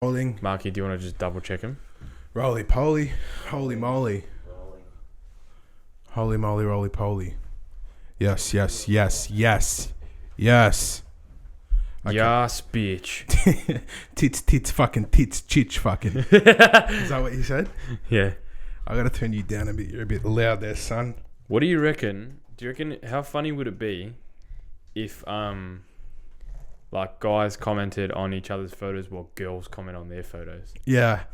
Rolling. Marky, do you want to just double check him? Roly poly. Holy moly. Holy moly, roly poly. Yes. Okay. Yes, bitch. Tits, fucking tits, chitch, fucking. Is that what you said? Yeah. I gotta turn you down a bit. You're a bit loud there, son. What do you reckon? Do you reckon how funny would it be if like guys commented on each other's photos while girls comment on their photos? Yeah.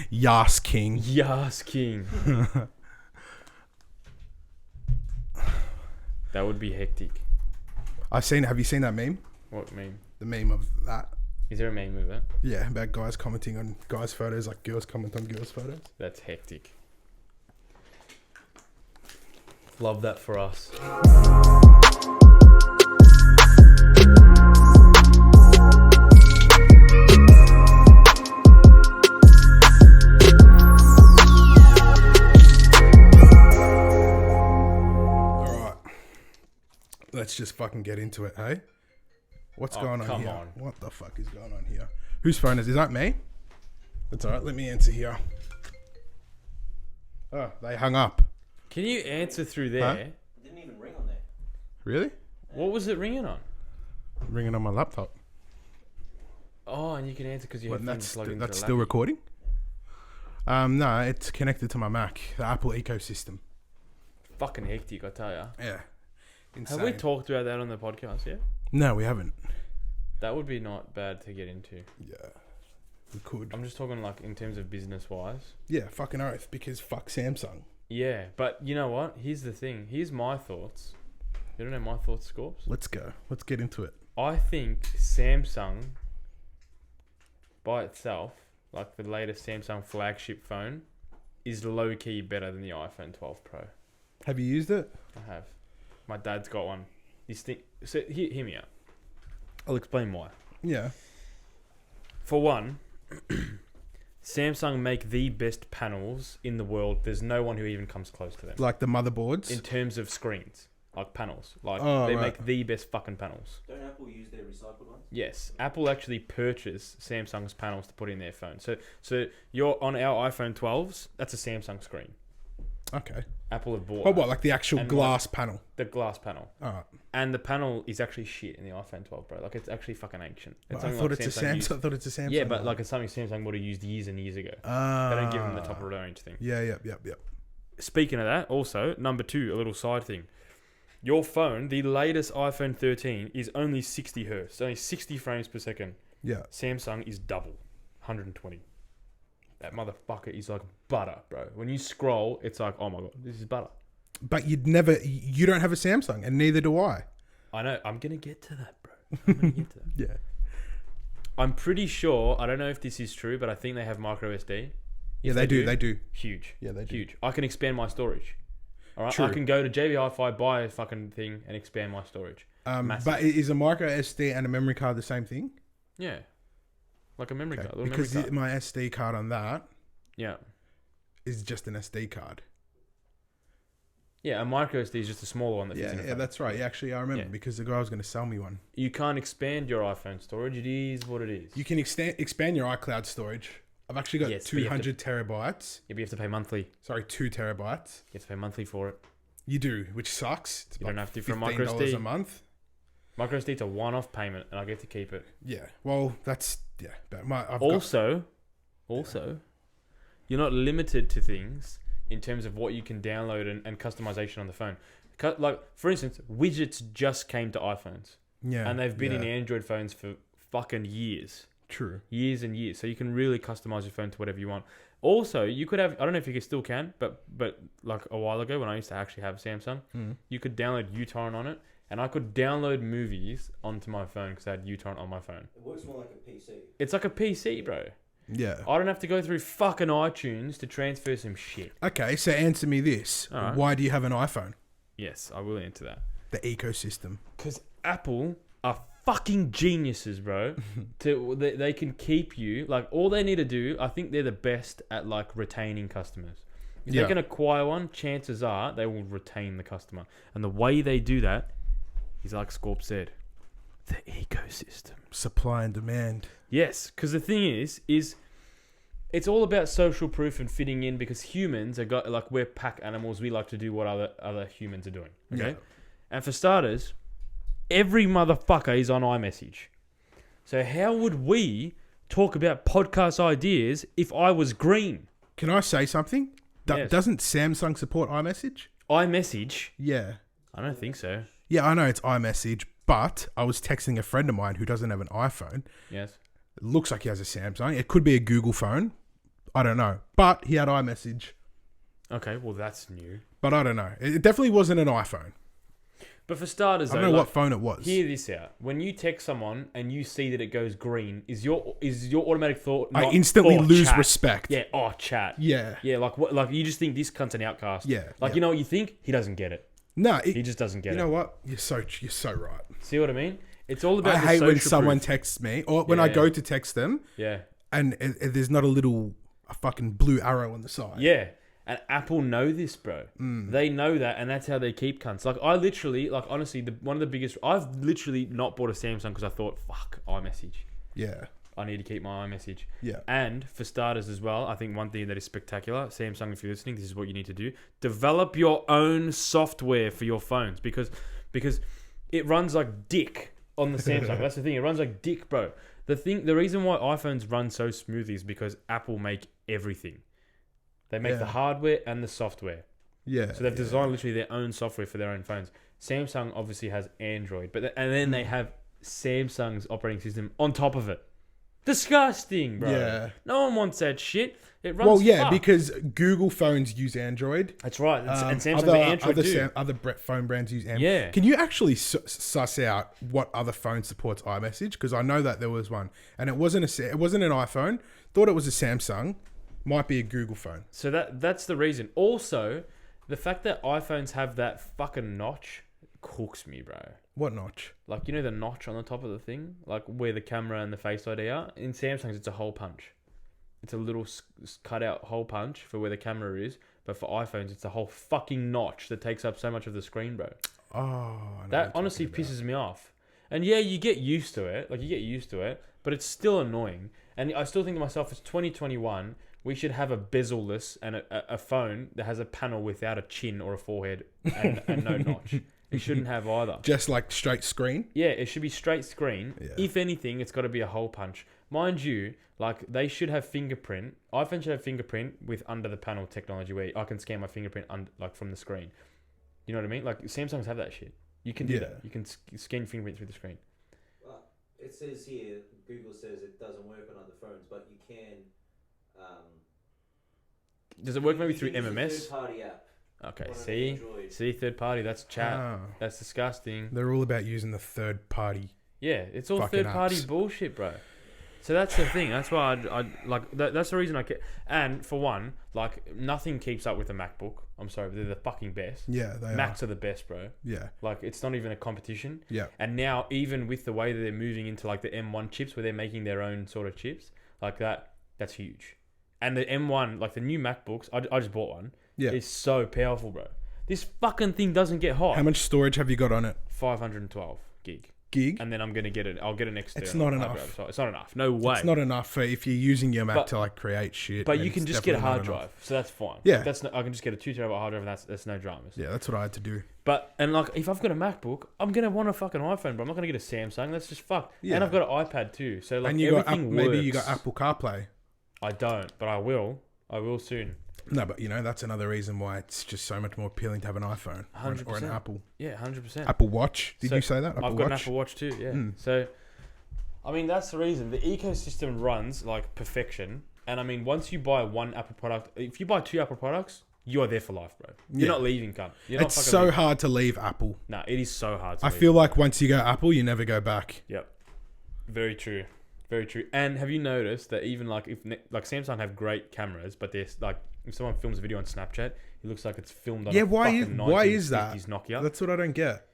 Yas king. Yas king. That would be hectic. Have you seen that meme? What meme? The meme of that. Is there a meme of it? Yeah, about guys commenting on guys' photos like girls comment on girls' photos. That's hectic. Love that for us. Alright. Let's just fucking get into it, hey? What's going on here? What the fuck is going on here? Whose phone is that me? That's alright, let me answer here. Oh, they hung up. Can you answer through there? Huh? It didn't even ring on there. Really? What was it ringing on? Ringing on my laptop. Oh, and you can answer because you have That's still recording? No, it's connected to my Mac, the Apple ecosystem. Fucking hectic, I tell ya. Yeah. Insane. Have we talked about that on the podcast yet? No, we haven't. That would be not bad to get into. Yeah. We could. I'm just talking like in terms of business wise. Yeah, fucking oath, because fuck Samsung. Yeah, but you know what? Here's the thing. Here's my thoughts. You don't know my thoughts, Scorps? Let's go. Let's get into it. I think Samsung, by itself, like the latest Samsung flagship phone, is low-key better than the iPhone 12 Pro. Have you used it? I have. My dad's got one. So hear me out. I'll explain why. Yeah. For one, Samsung make the best panels in the world. There's no one who even comes close to them. Like the motherboards? In terms of screens. Like panels. Like they make the best fucking panels. Don't Apple use their recycled ones? Yes. Apple actually purchased Samsung's panels to put in their phone. So you're on our iPhone 12s, that's a Samsung screen. Okay. Apple have bought What, like the actual glass panel? The glass panel. Alright. And the panel is actually shit in the iPhone 12 Pro. Like, it's actually fucking ancient. It's I thought it's a Samsung. I thought it's a Samsung. Yeah, but like it's something Samsung would have used years and years ago. They don't give them the top of the range thing. Yeah. Speaking of that, also, number two, a little side thing. Your phone, the latest iPhone 13, is only 60 hertz. Only 60 frames per second. Yeah. Samsung is double. 120. That motherfucker is like butter, bro. When you scroll, it's like, oh my god, this is butter. But you don't have a Samsung, and neither do I. I know. I'm going to get to that, bro. I'm going to get to that. Yeah. I'm pretty sure, I don't know if this is true, but I think they have micro SD. Yeah, they do. They do. Huge. Yeah, they do. Huge. I can expand my storage. All right. True. I can go to JB Hi-Fi, buy a fucking thing, and expand my storage. But is a micro SD and a memory card the same thing? Yeah. Like a memory card. Because memory card. my SD card on that Yeah. is just an SD card. Yeah, a micro SD is just a smaller one that fits in a phone. That's right. Yeah, actually, I remember because the guy was going to sell me one. You can't expand your iPhone storage. It is what it is. You can expand your iCloud storage. I've actually got 200 terabytes. Yeah, but you have to pay monthly. Sorry, 2 terabytes. You have to pay monthly for it. You do, which sucks. It's you like don't have to for a $15 micro SD. a month. Micro SD is a one-off payment, and I get to keep it. Yeah, well, that's But also, you're not limited to things in terms of what you can download and customization on the phone. Like, for instance, widgets just came to iPhones. Yeah, and they've been in Android phones for fucking years. True. Years and years. So you can really customize your phone to whatever you want. Also, you could have, I don't know if you still can, but like a while ago when I used to actually have Samsung, you could download uTorrent on it, and I could download movies onto my phone because I had uTorrent on my phone. It works more like a PC. It's like a PC, bro. Yeah. I don't have to go through fucking iTunes to transfer some shit. Okay, so answer me this. Right. Why do you have an iPhone? Yes, I will answer that. The ecosystem. Because Apple are fucking geniuses, bro. They can keep you, like, all they need to do, I think they're the best at like retaining customers. If they can acquire one, chances are they will retain the customer. And the way they do that is like Scorp said, The ecosystem. Supply and demand. Yes, because the thing is it's all about social proof and fitting in, because humans are like, we're pack animals. We like to do what other humans are doing. Okay, Yeah. and for starters, every motherfucker is on iMessage. So how would we talk about podcast ideas if I was green? Can I say something? Yes. Doesn't Samsung support iMessage? iMessage? Yeah. I don't think so. Yeah, I know it's iMessage, but I was texting a friend of mine who doesn't have an iPhone. Yes. It looks like he has a Samsung. It could be a Google phone. I don't know. But he had iMessage. Okay, well that's new. But I don't know. It definitely wasn't an iPhone. But for starters, I don't know what phone it was. Hear this out. When you text someone and you see that it goes green, is your automatic thought? I not, instantly lose chat. respect. Yeah. Oh, chat. Yeah. Yeah. Like what? Like you just think this cunt's an outcast. Yeah. Like you know what you think? He doesn't get it. No, He just doesn't get you it. know what? You're so right. See what I mean? It's all about. I the hate when social someone proof. texts me, or when I Yeah. go to text them, Yeah. and there's not a fucking blue arrow on the side. Yeah. And Apple know this, bro. They know that, and that's how they keep cunts. Like I literally, like honestly, one of the biggest. I've literally not bought a Samsung because I thought, fuck, iMessage. Yeah. I need to keep my iMessage. Yeah. And for starters as well, I think one thing that is spectacular, Samsung, if you're listening, this is what you need to do: develop your own software for your phones, because it runs like dick on the Samsung. That's the thing; it runs like dick, bro. The reason why iPhones run so smoothly is because Apple make everything. They make the hardware and the software. Yeah. So they've designed literally their own software for their own phones. Samsung obviously has Android, and then they have Samsung's operating system on top of it. Disgusting, bro. Yeah. No one wants that shit. It runs. Well, yeah, fucked. because Google phones use Android. That's right, and Samsung's Android too. Other phone brands use Android. Yeah. Can you actually suss out what other phone supports iMessage? Because I know that there was one, and it wasn't an iPhone. Thought it was a Samsung. Might be a Google phone. So that's the reason. Also, the fact that iPhones have that fucking notch cooks me, bro. What notch? Like, you know the notch on the top of the thing? Like where the camera and the Face ID are? In Samsung's, it's a hole punch. It's a little cut out hole punch for where the camera is. But for iPhones, it's a whole fucking notch that takes up so much of the screen, bro. Oh, I know That what honestly you're talking pisses me off. And yeah, you get used to it. But it's still annoying. And I still think to myself, it's 2021. We should have a bezel-less and a phone that has a panel without a chin or a forehead and no notch. It shouldn't have either. about. Just like straight screen. Yeah, it should be straight screen. Yeah. If anything, it's got to be a hole punch. Mind you, like they should have fingerprint. iPhone should have fingerprint with under the panel technology where I can scan my fingerprint like from the screen. You know what I mean? Like Samsungs have that shit. You can do that. You can scan your fingerprint through the screen. Well, it says here, Google says it doesn't work on other phones, but you can. Does it work maybe you through can use a MMS? third-party app. Okay, on an see, Android. third party. That's chat. Ah. That's disgusting. They're all about using the third party. Yeah, it's all Fucking third party apps. bullshit, bro. So that's the thing. That's why I like. That's the reason I get. And for one, like nothing keeps up with a MacBook. I'm sorry, but they're the fucking best. Yeah, they Macs are the best, bro. Yeah. Like it's not even a competition. Yeah. And now even with the way that they're moving into like the M1 chips, where they're making their own sort of chips, like that's huge. And the M1, like the new MacBooks, I just bought one. Yeah. It's so powerful, bro. This fucking thing doesn't get hot. How much storage have you got on it? 512 gig. Gig? And then I'm gonna get it. I'll get an external. It's not hard enough. drive. So it's not enough. No way. It's not enough for if you're using your Mac But- to like create shit. But then you can it's just get a hard definitely not enough. drive, so that's fine. Yeah. Like, I can just get a 2 terabyte hard drive, and that's no dramas. Yeah, that's what I had to do. But and like if I've got a MacBook, I'm gonna want a fucking iPhone, but I'm not gonna get a Samsung. That's just fucked. Yeah. And I've got an iPad too, so like And you got everything maybe works. you got Apple CarPlay. I don't, but I will. I will soon. No, but you know that's another reason why it's just so much more appealing to have an iPhone or an 100%. Apple. Yeah, 100%. Apple Watch. Did So, you say that? Apple I've got Watch. an Apple Watch too. Yeah. Mm. So, I mean, that's the reason the ecosystem runs like perfection. And I mean, once you buy one Apple product, if you buy 2 Apple products, you are there for life, bro. You're Yeah. not leaving, cunt. You're not It's fucking so leaving. hard to leave Apple. Nah, it is so hard. To I leave. feel like once you go Apple, you never go back. Yep. Very true. Very true. And have you noticed that even like like Samsung have great cameras, but there's like if someone films a video on Snapchat, it looks like it's filmed on Yeah, a why fucking is that? 1950s Nokia. That's what I don't get.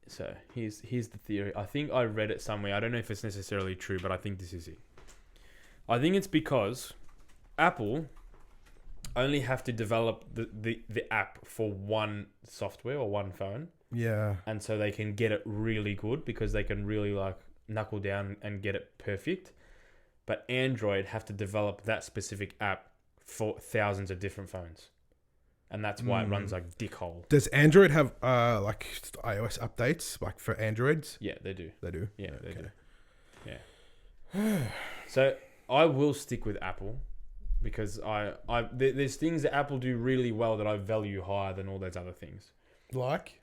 So here's the theory. I think I read it somewhere. I don't know if it's necessarily true, but I think this is it. I think it's because Apple only have to develop the app for one software or one phone. Yeah. And so they can get it really good because they can really like knuckle down and get it perfect. But Android have to develop that specific app for thousands of different phones. And that's why it runs like dickhole. Does Android have like iOS updates like for Androids? Yeah, they do. They do. Yeah, they do. Yeah. So I will stick with Apple because there's things that Apple do really well that I value higher than all those other things. Like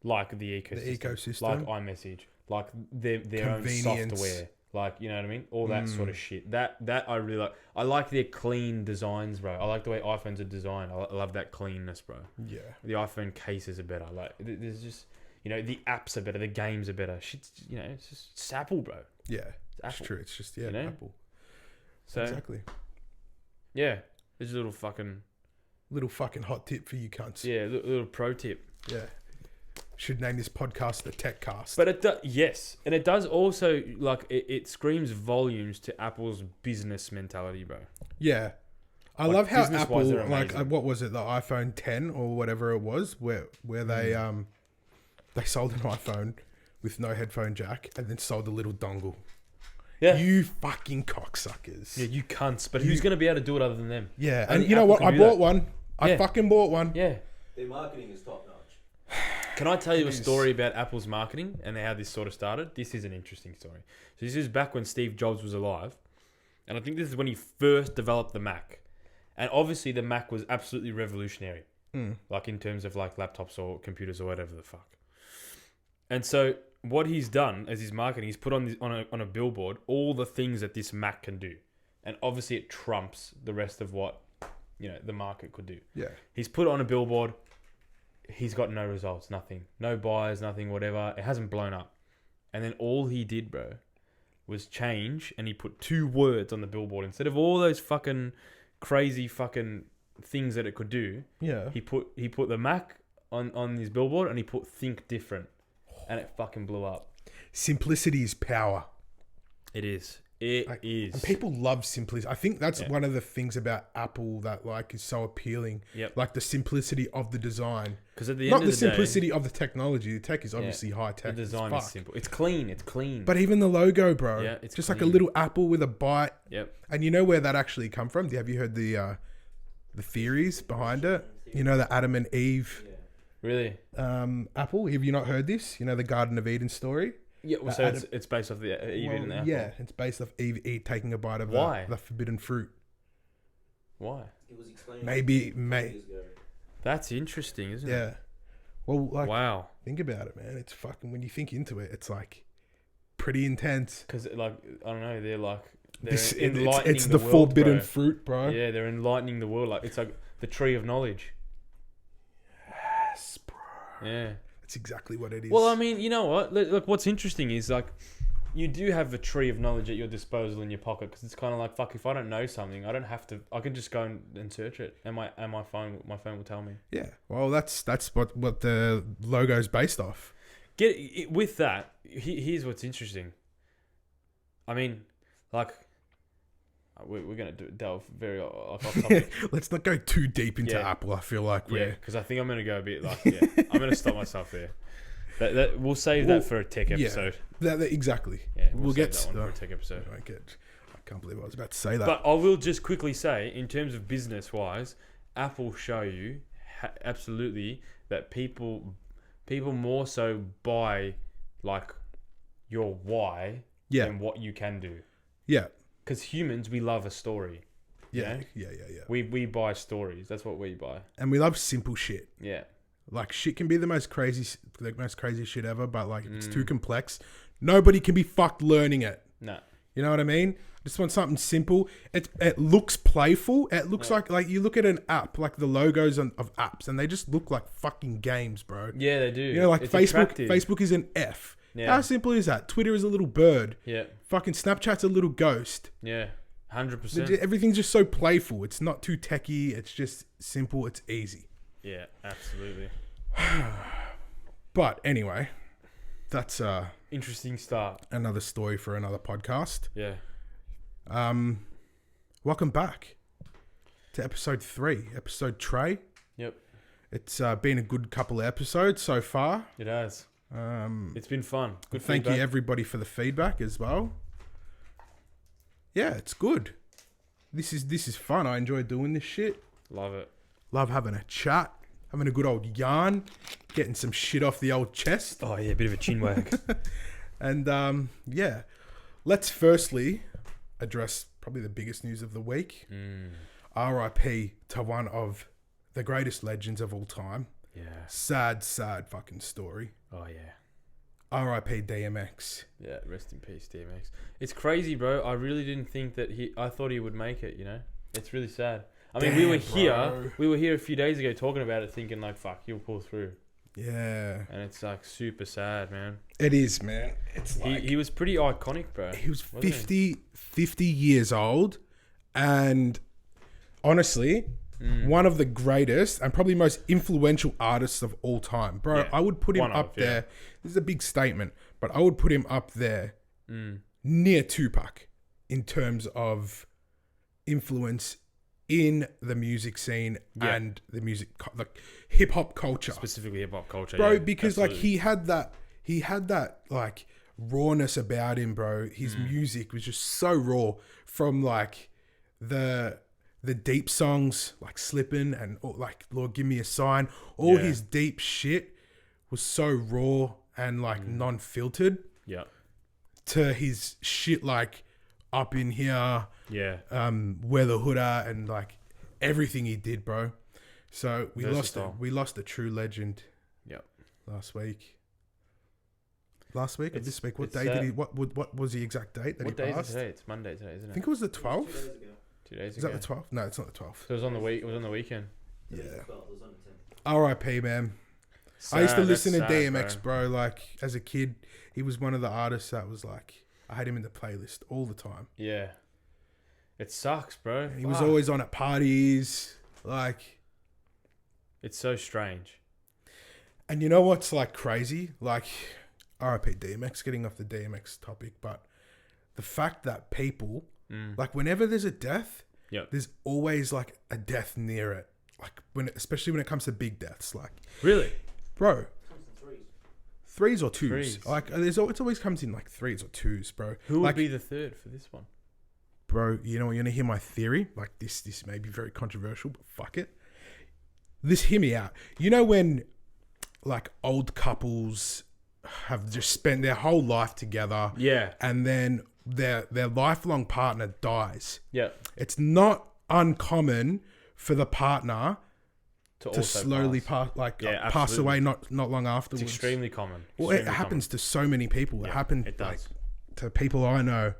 the ecosystem. Like iMessage. Like their own software. Like, you know what I mean? All that sort of shit. That I really like. I like their clean designs, bro. I like the way iPhones are designed. I love that cleanness, bro. Yeah. The iPhone cases are better. Like, there's just, you know, the apps are better. The games are better. Shit's, you know, it's Apple, bro. Yeah. It's true. It's just, you know? Apple. So, exactly. Yeah. There's a little fucking hot tip for you cunts. Yeah, little pro tip. Yeah. Should name this podcast the Tech Cast. But yes, and it does also like it screams volumes to Apple's business mentality, bro. Yeah, I like, love how Apple like what was it, the iPhone 10 or whatever it was, where they sold an iPhone with no headphone jack and then sold a little dongle. Yeah, you fucking cocksuckers. Yeah, you cunts. But who's gonna be able to do it other than them? Yeah, and you know what? I bought one. I fucking bought one. Yeah, their marketing is top notch. Can I tell you a story about Apple's marketing and how this sort of started? This is an interesting story. So this is back when Steve Jobs was alive. And I think this is when he first developed the Mac. And obviously the Mac was absolutely revolutionary. Like in terms of like laptops or computers or whatever the fuck. And so what he's done as his marketing, he's put on a billboard all the things that this Mac can do. And obviously it trumps the rest of what, you know, the market could do. Yeah. He's put it on a billboard. He's got no results, nothing. No buyers, nothing, whatever. It hasn't blown up. And then all he did, bro, was change and he put 2 words on the billboard. Instead of all those fucking crazy fucking things that it could do, yeah, he put the Mac on his billboard and he put think different. And it fucking blew up. Simplicity is power. It is. It is. And people love simplicity. I think that's one of the things about Apple that like is so appealing. Yep. Like the simplicity of the design. Because at the end not of the the simplicity day, of the technology. The tech is obviously high tech. The design is simple. It's clean. It's clean. But even the logo, bro. Yeah, it's just clean. like a little apple with a bite. Yep. And you know where that actually come from? Have you heard the theories behind it? You know, the Adam and Eve. Yeah. Really? Apple. Have you not heard this? You know the Garden of Eden story? Yeah. Well, so it's based off the Eve and the apple. Yeah, it's based off Eve taking a bite of the forbidden fruit. Why? It was explained Maybe. years ago. That's interesting, isn't it? Yeah. Well, like, wow. Think about it, man. It's fucking, when you think into it, it's like pretty intense. Because, like, I don't know, they're It's enlightening the world, forbidden bro. fruit, bro. Yeah, they're enlightening the world. Like, it's like the tree of knowledge. Yes, bro. Yeah. That's exactly what it is. Well, I mean, you know what? Look, what's interesting is, like, you do have a tree of knowledge at your disposal in your pocket because it's kind of like, fuck, if I don't know something, I don't have to, I can just go and search it and my phone will tell me. Yeah. Well, that's what the logo's based off. With that, here's what's interesting. I mean, like, we're going to delve very off topic. Let's not go too deep into Apple. I feel like because I think I'm going to go a bit like, I'm going to stop myself there. We'll save that for a tech episode. Exactly. Yeah, we'll get that one for a tech episode. I can't believe I was about to say that. But I will just quickly say, in terms of business-wise, Apple show you absolutely that people more so buy like your why than what you can do. Yeah. Because humans, we love a story. Yeah. You know? Yeah. We buy stories. That's what we buy. And we love simple shit. Yeah. Like, shit can be the most crazy shit ever, but like if it's too complex, nobody can be fucked learning it. No. You know what I mean? I just want something simple. It looks playful. It looks like you look at an app, like the logos of apps, and they just look like fucking games, bro. Yeah, they do. You know, like it's Facebook. Attractive. Facebook is an F. Yeah. How simple is that? Twitter is a little bird. Yeah. Fucking Snapchat's a little ghost. Yeah. 100%. Everything's just so playful. It's not too techie. It's just simple. It's easy. Yeah, absolutely. But anyway, that's interesting start. Another story for another podcast. Yeah. Welcome back to episode 3. Episode Trey. Yep. It's been a good couple of episodes so far. It has. It's been fun. Good Thank feedback. you everybody for the feedback as well. Yeah, it's good. This is fun. I enjoy doing this shit. Love it. Love having a chat, having a good old yarn, getting some shit off the old chest. Oh yeah, a bit of a chin wag. And yeah, let's firstly address probably the biggest news of the week. R.I.P. to one of the greatest legends of all time. Yeah. Sad fucking story. Oh yeah. R.I.P. DMX. Yeah, rest in peace, DMX. It's crazy, bro. I really didn't think that I thought he would make it, you know? It's really sad. I mean, Damn, we were here a few days ago talking about it, thinking like, fuck, he'll pull through. Yeah. And it's like super sad, man. It is, man. It's like... He was pretty iconic, bro. He was 50 years old, and honestly, one of the greatest and probably most influential artists of all time. Bro, Yeah. I would put him up there. This is a big statement, but I would put him up there near Tupac in terms of influence in the music scene and the music, like hip hop culture. Specifically hip hop culture, bro, because absolutely. Like he had that like rawness about him, bro. His music was just so raw, from like the deep songs like Slippin' and like Lord Give Me a Sign. All his deep shit was so raw and like non-filtered. Yeah. To his shit like Up in Here. Yeah. Where the Hood Are, and like everything he did, bro. So we lost a true legend. Yep. Last week or this week? What day did he? What was the exact date that he passed? What day is it today? It's Monday today, isn't it? I think it was the 12th. 2 days ago. 2 days Is ago. that the 12th? No, it's not the 12th. So it was on the week. It was on the weekend. Yeah. It was on the 10th. R.I.P. man. Sad, I used to listen to sad, DMX, bro. Like as a kid, he was one of the artists that was like, I had him in the playlist all the time. Yeah. It sucks, bro. He was always on at parties, like. It's so strange. And you know what's like crazy? Like, R.I.P. DMX, getting off the DMX topic, but the fact that people, like whenever there's a death, there's always like a death near it. Like especially when it comes to big deaths, like. Really? Bro. It comes in threes. Threes or twos. Like it always comes in like threes or twos, bro. Who would like, be the third for this one? Bro, you know, you're gonna hear my theory. Like this may be very controversial, but fuck it. Hear me out. You know when like old couples have just spent their whole life together, and then their lifelong partner dies. Yeah, it's not uncommon for the partner to slowly pass away not long afterwards. It's extremely common. Well, it happens to so many people. It happened like to people I know.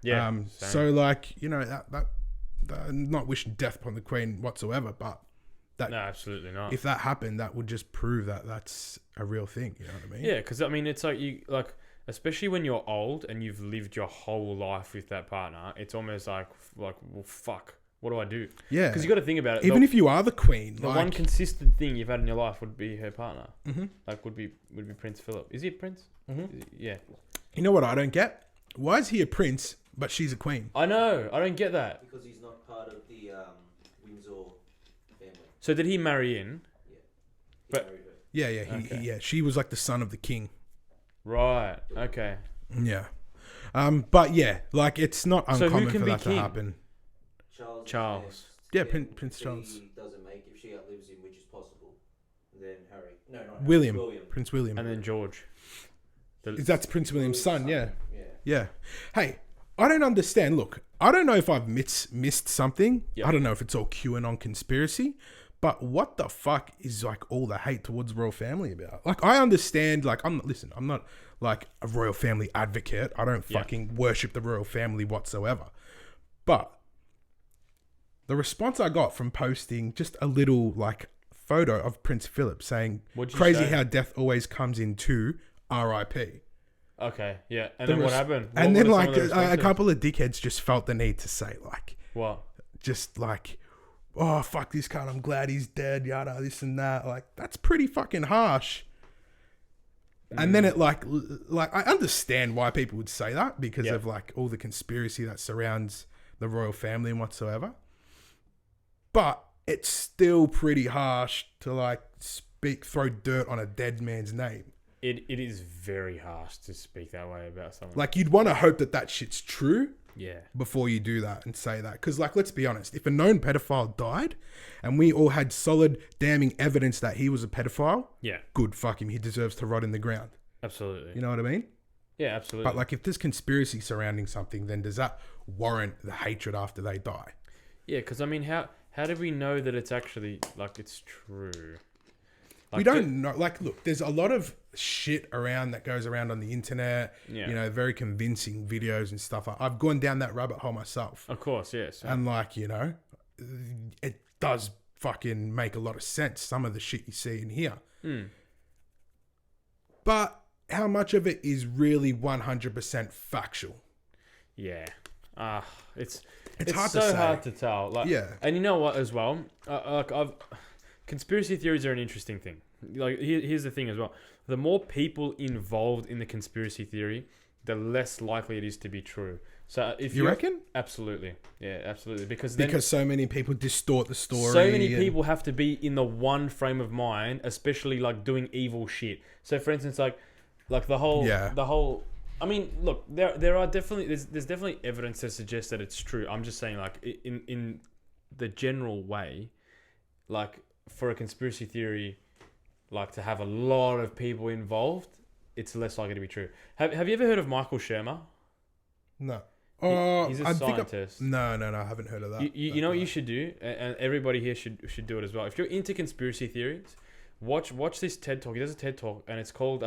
Yeah. So like, you know, that I'm not wishing death upon the Queen whatsoever, but no, absolutely not. If that happened, that would just prove that that's a real thing. You know what I mean? Yeah, because I mean, it's like especially when you're old and you've lived your whole life with that partner, it's almost like well, fuck. What do I do? Yeah. Because you got to think about it. Even if you are the Queen. The one consistent thing you've had in your life would be her partner. Mm-hmm. Like, would be Prince Philip. Is he a prince? Mm-hmm. Yeah. You know what I don't get? Why is he a prince, but she's a queen? I know. I don't get that. Because he's not part of the Windsor family. So did he marry in? Yeah. He married her. Yeah. She was like the son of the king. Right. Okay. Yeah. But yeah, like it's not uncommon for that to happen. Charles. Yeah, Prince Charles. If he doesn't make, if she outlives him, which is possible, then Harry. No, not William. Harry. Prince William. And then George. That's Prince William's son, yeah. Hey, I don't understand. Look, I don't know if I've missed something. Yep. I don't know if it's all QAnon conspiracy, but what the fuck is like all the hate towards the royal family about? Like, I understand, like, I'm not like a royal family advocate. I don't fucking worship the royal family whatsoever. But the response I got from posting just a little like photo of Prince Philip saying, crazy how death always comes in two, R.I.P. Okay, yeah. And then what happened? And then like a couple of dickheads just felt the need to say like, what? Just like, oh, fuck this cunt, I'm glad he's dead, yada, this and that. Like, that's pretty fucking harsh. And then it like I understand why people would say that because of like all the conspiracy that surrounds the royal family and whatsoever. But it's still pretty harsh to like throw dirt on a dead man's name. It is very harsh to speak that way about someone. Like, you'd want to hope that shit's true Yeah. before you do that and say that. Because, like, let's be honest, if a known pedophile died and we all had solid, damning evidence that he was a pedophile, Yeah. good, fuck him. He deserves to rot in the ground. Absolutely. You know what I mean? Yeah, absolutely. But, like, if there's conspiracy surrounding something, then does that warrant the hatred after they die? Yeah, because, I mean, how do we know that it's actually, like, it's true? Like, We don't know. Like, look, there's a lot of shit around that goes around on the internet. Yeah. You know, very convincing videos and stuff. I've gone down that rabbit hole myself. Of course, yes. And, like, you know, it does fucking make a lot of sense, some of the shit you see and hear. Mm. But how much of it is really 100% factual? Yeah. It's hard so to say. hard to tell. Like, Yeah. And you know what, as well? Conspiracy theories are an interesting thing. Like, here's the thing as well. The more people involved in the conspiracy theory, the less likely it is to be true. So if You reckon? Absolutely. Yeah, absolutely. Because so many people distort the story. so many people have to be in the one frame of mind, especially like doing evil shit. So for instance, like the whole. I mean, look, there are definitely there's definitely evidence to suggest that it's true. I'm just saying, like, in the general way, like, for a conspiracy theory, like, to have a lot of people involved, it's less likely to be true. Have you ever heard of Michael Shermer? No. He's a scientist. No, I haven't heard of that. You know what you should do, and everybody here should do it as well. If you're into conspiracy theories, watch this TED Talk. He does a TED Talk, and it's called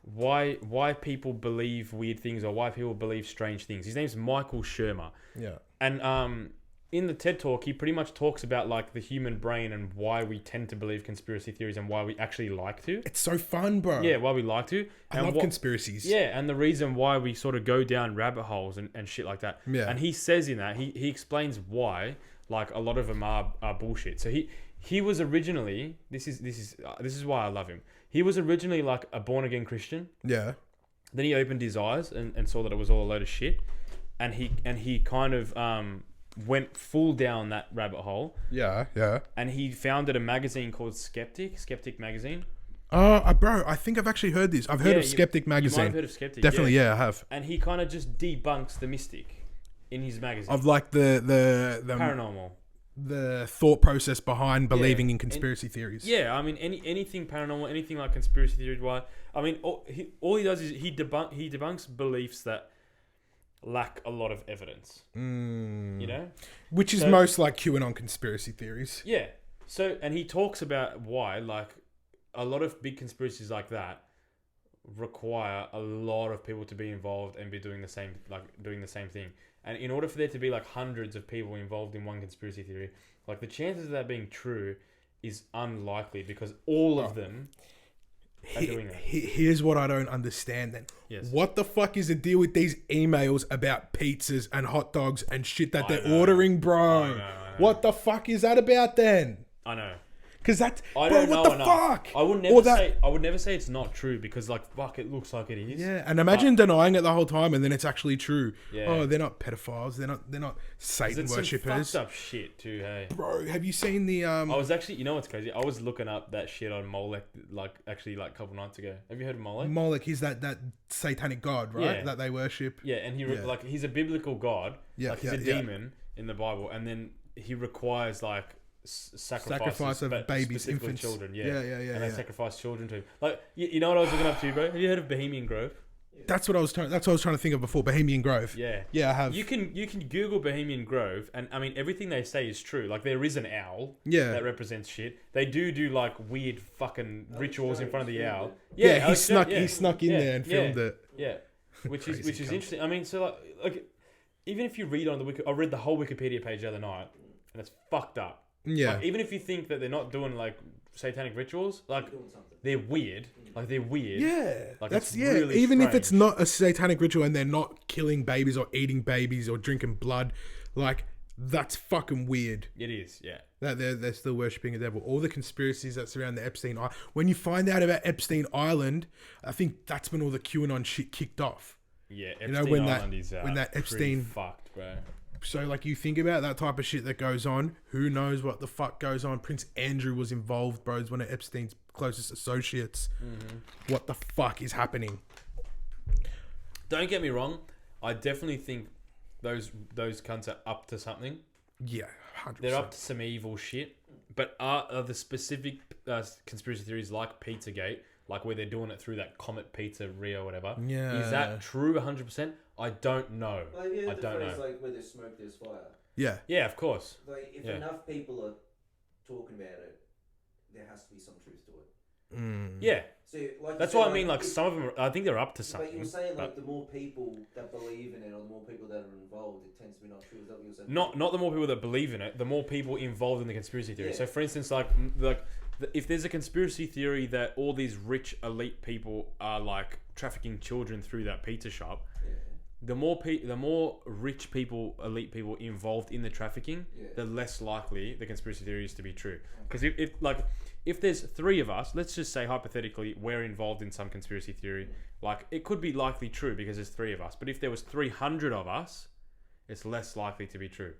why people believe weird things, or why people believe strange things. His name's Michael Shermer. Yeah. And in the TED Talk, he pretty much talks about, like, the human brain and why we tend to believe conspiracy theories and why we actually like to. It's so fun, bro. Yeah, why we like to. I love conspiracies. Yeah, and the reason why we sort of go down rabbit holes and shit like that. Yeah. And he says in that, he explains why, like, a lot of them are bullshit. So he was originally, this is why I love him. He was originally, like, a born again Christian. Yeah. Then he opened his eyes and saw that it was all a load of shit. And he kind of went full down that rabbit hole. Yeah. And he founded a magazine called Skeptic magazine. Bro, I think I've actually heard this. I've heard of Skeptic magazine. You might have heard of Skeptic. Definitely, yeah, I have. And he kind of just debunks the mystic in his magazine. Of, like, the paranormal. The thought process behind believing in conspiracy theories. Yeah, I mean, anything paranormal, anything like conspiracy theories. Why? I mean, all he does is he debunks beliefs that lack a lot of evidence. You know, which is most like QAnon conspiracy theories. Yeah. So, and he talks about why, like, a lot of big conspiracies like that require a lot of people to be involved and be doing the same thing. And in order for there to be, like, hundreds of people involved in one conspiracy theory, like, the chances of that being true is unlikely because all of them are doing that. Here's what I don't understand then. Yes. What the fuck is the deal with these emails about pizzas and hot dogs and shit that they're ordering, bro? I know. What the fuck is that about then? I know. Because that's... I bro, don't know what the enough. fuck? I would never say it's not true because, like, fuck, it looks like it is. Yeah, and imagine denying it the whole time and then it's actually true. Yeah. Oh, they're not pedophiles. They're not Satan worshippers. Some fucked up shit too, hey. Bro, have you seen the... I was actually... You know what's crazy? I was looking up that shit on Molech, like, a couple nights ago. Have you heard of Molech? Molech, he's that satanic god, right? Yeah. That they worship. Yeah, and he's a biblical god. Yeah, like, he's a demon in the Bible. And then he requires, like... sacrifice of babies, infants, children, yeah, and they sacrifice children to him. Like, you know what I was looking up to, bro? Have you heard of Bohemian Grove? That's what I was trying to think of before. Bohemian Grove. Yeah, I have. You can Google Bohemian Grove, and I mean everything they say is true. Like, there is an owl. that represents shit. They do like weird fucking rituals in front of the owl. Yeah, he snuck in there and filmed it. Yeah, which is interesting. I mean, so like even if you read on the I read the whole Wikipedia page the other night, and it's fucked up. Yeah. Like, even if you think that they're not doing, like, satanic rituals, like, they're weird. Like, they're weird. Yeah. Like, that's really even strange. if it's not a satanic ritual and they're not killing babies or eating babies or drinking blood, like, that's fucking weird. It is, yeah. That they're still worshipping a devil. All the conspiracies that surround the Epstein Island. When you find out about Epstein Island, I think that's when all the QAnon shit kicked off. Yeah, Epstein Island is when that Epstein fucked, bro. So, like, you think about that type of shit that goes on. Who knows what the fuck goes on? Prince Andrew was involved, bro. He's one of Epstein's closest associates. What the fuck is happening? Don't get me wrong. I definitely think those cunts are up to something. Yeah, 100%. They're up to some evil shit. But are the specific conspiracy theories like Pizzagate, like where they're doing it through that Comet Pizzeria or whatever, is that true 100%? I don't know. Like, yeah, I don't know. Like, where there's smoke, there's fire. Yeah. Yeah, of course. Like, if enough people are talking about it, there has to be some truth to it. Yeah. So, like that's why I mean, like, some of them, I think they're up to something. But you're saying, like, the more people that believe in it or the more people that are involved, it tends to be not true. Is that what you're saying? Not the more people that believe in it, the more people involved in the conspiracy theory. Yeah. So, for instance, like if there's a conspiracy theory that all these rich elite people are like trafficking children through that pizza shop, the more rich people, elite people involved in the trafficking, the less likely the conspiracy theory is to be true. Because if there's 3 of us, let's just say hypothetically we're involved in some conspiracy theory, like it could be likely true because there's 3 of us. But if there was 300 of us, it's less likely to be true.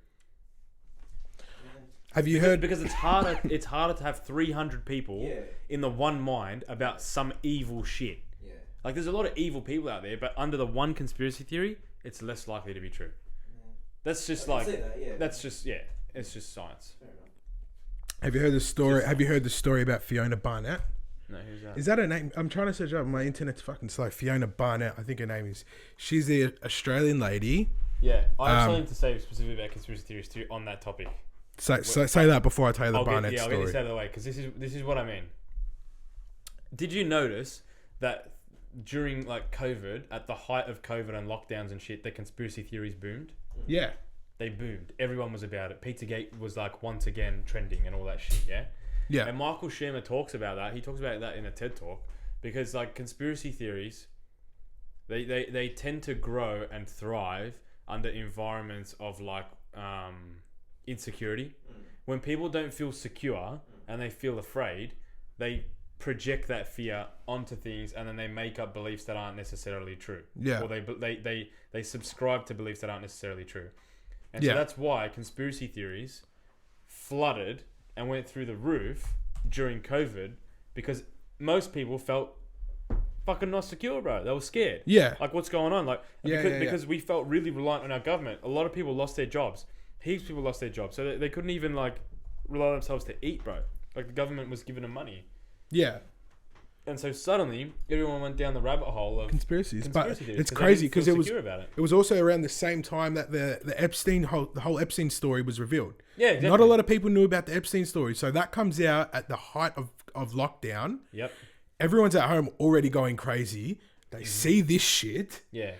Have you heard? Because it's harder. It's harder to have 300 people in the one mind about some evil shit. Yeah. Like there's a lot of evil people out there, but under the one conspiracy theory, it's less likely to be true. Yeah. That's just that's just it's just science. Have you heard the story? Have you heard the story about Fiona Barnett? No, who's that? Is that her name? I'm trying to search up. My internet's fucking slow. Fiona Barnett, I think her name is. She's the Australian lady. Yeah, I have something to say specifically about conspiracy theories too on that topic. Say that before I tell you the Barnett story. I'll get this out of the way because this is what I mean. Did you notice that during like COVID, at the height of COVID and lockdowns and shit, the conspiracy theories boomed? Yeah. They boomed. Everyone was about it. Pizzagate was like once again trending and all that shit, yeah? Yeah. And Michael Shermer talks about that. He talks about that in a TED Talk because like conspiracy theories, they tend to grow and thrive under environments of like insecurity. When people don't feel secure and they feel afraid, they project that fear onto things and then they make up beliefs that aren't necessarily true. Yeah. Or they subscribe to beliefs that aren't necessarily true. And so that's why conspiracy theories flooded and went through the roof during COVID because most people felt fucking not secure, bro. They were scared. Yeah. Like, what's going on? Like, because we felt really reliant on our government. A lot of people lost their jobs. Heaps of people lost their jobs. So they couldn't even, like, rely on themselves to eat, bro. Like, the government was giving them money. Yeah. And so suddenly, everyone went down the rabbit hole of conspiracies. But theories, it's crazy because it was also around the same time that the whole Epstein story was revealed. Yeah, exactly. Not a lot of people knew about the Epstein story. So that comes out at the height of lockdown. Yep. Everyone's at home already going crazy. They see this shit. Yeah.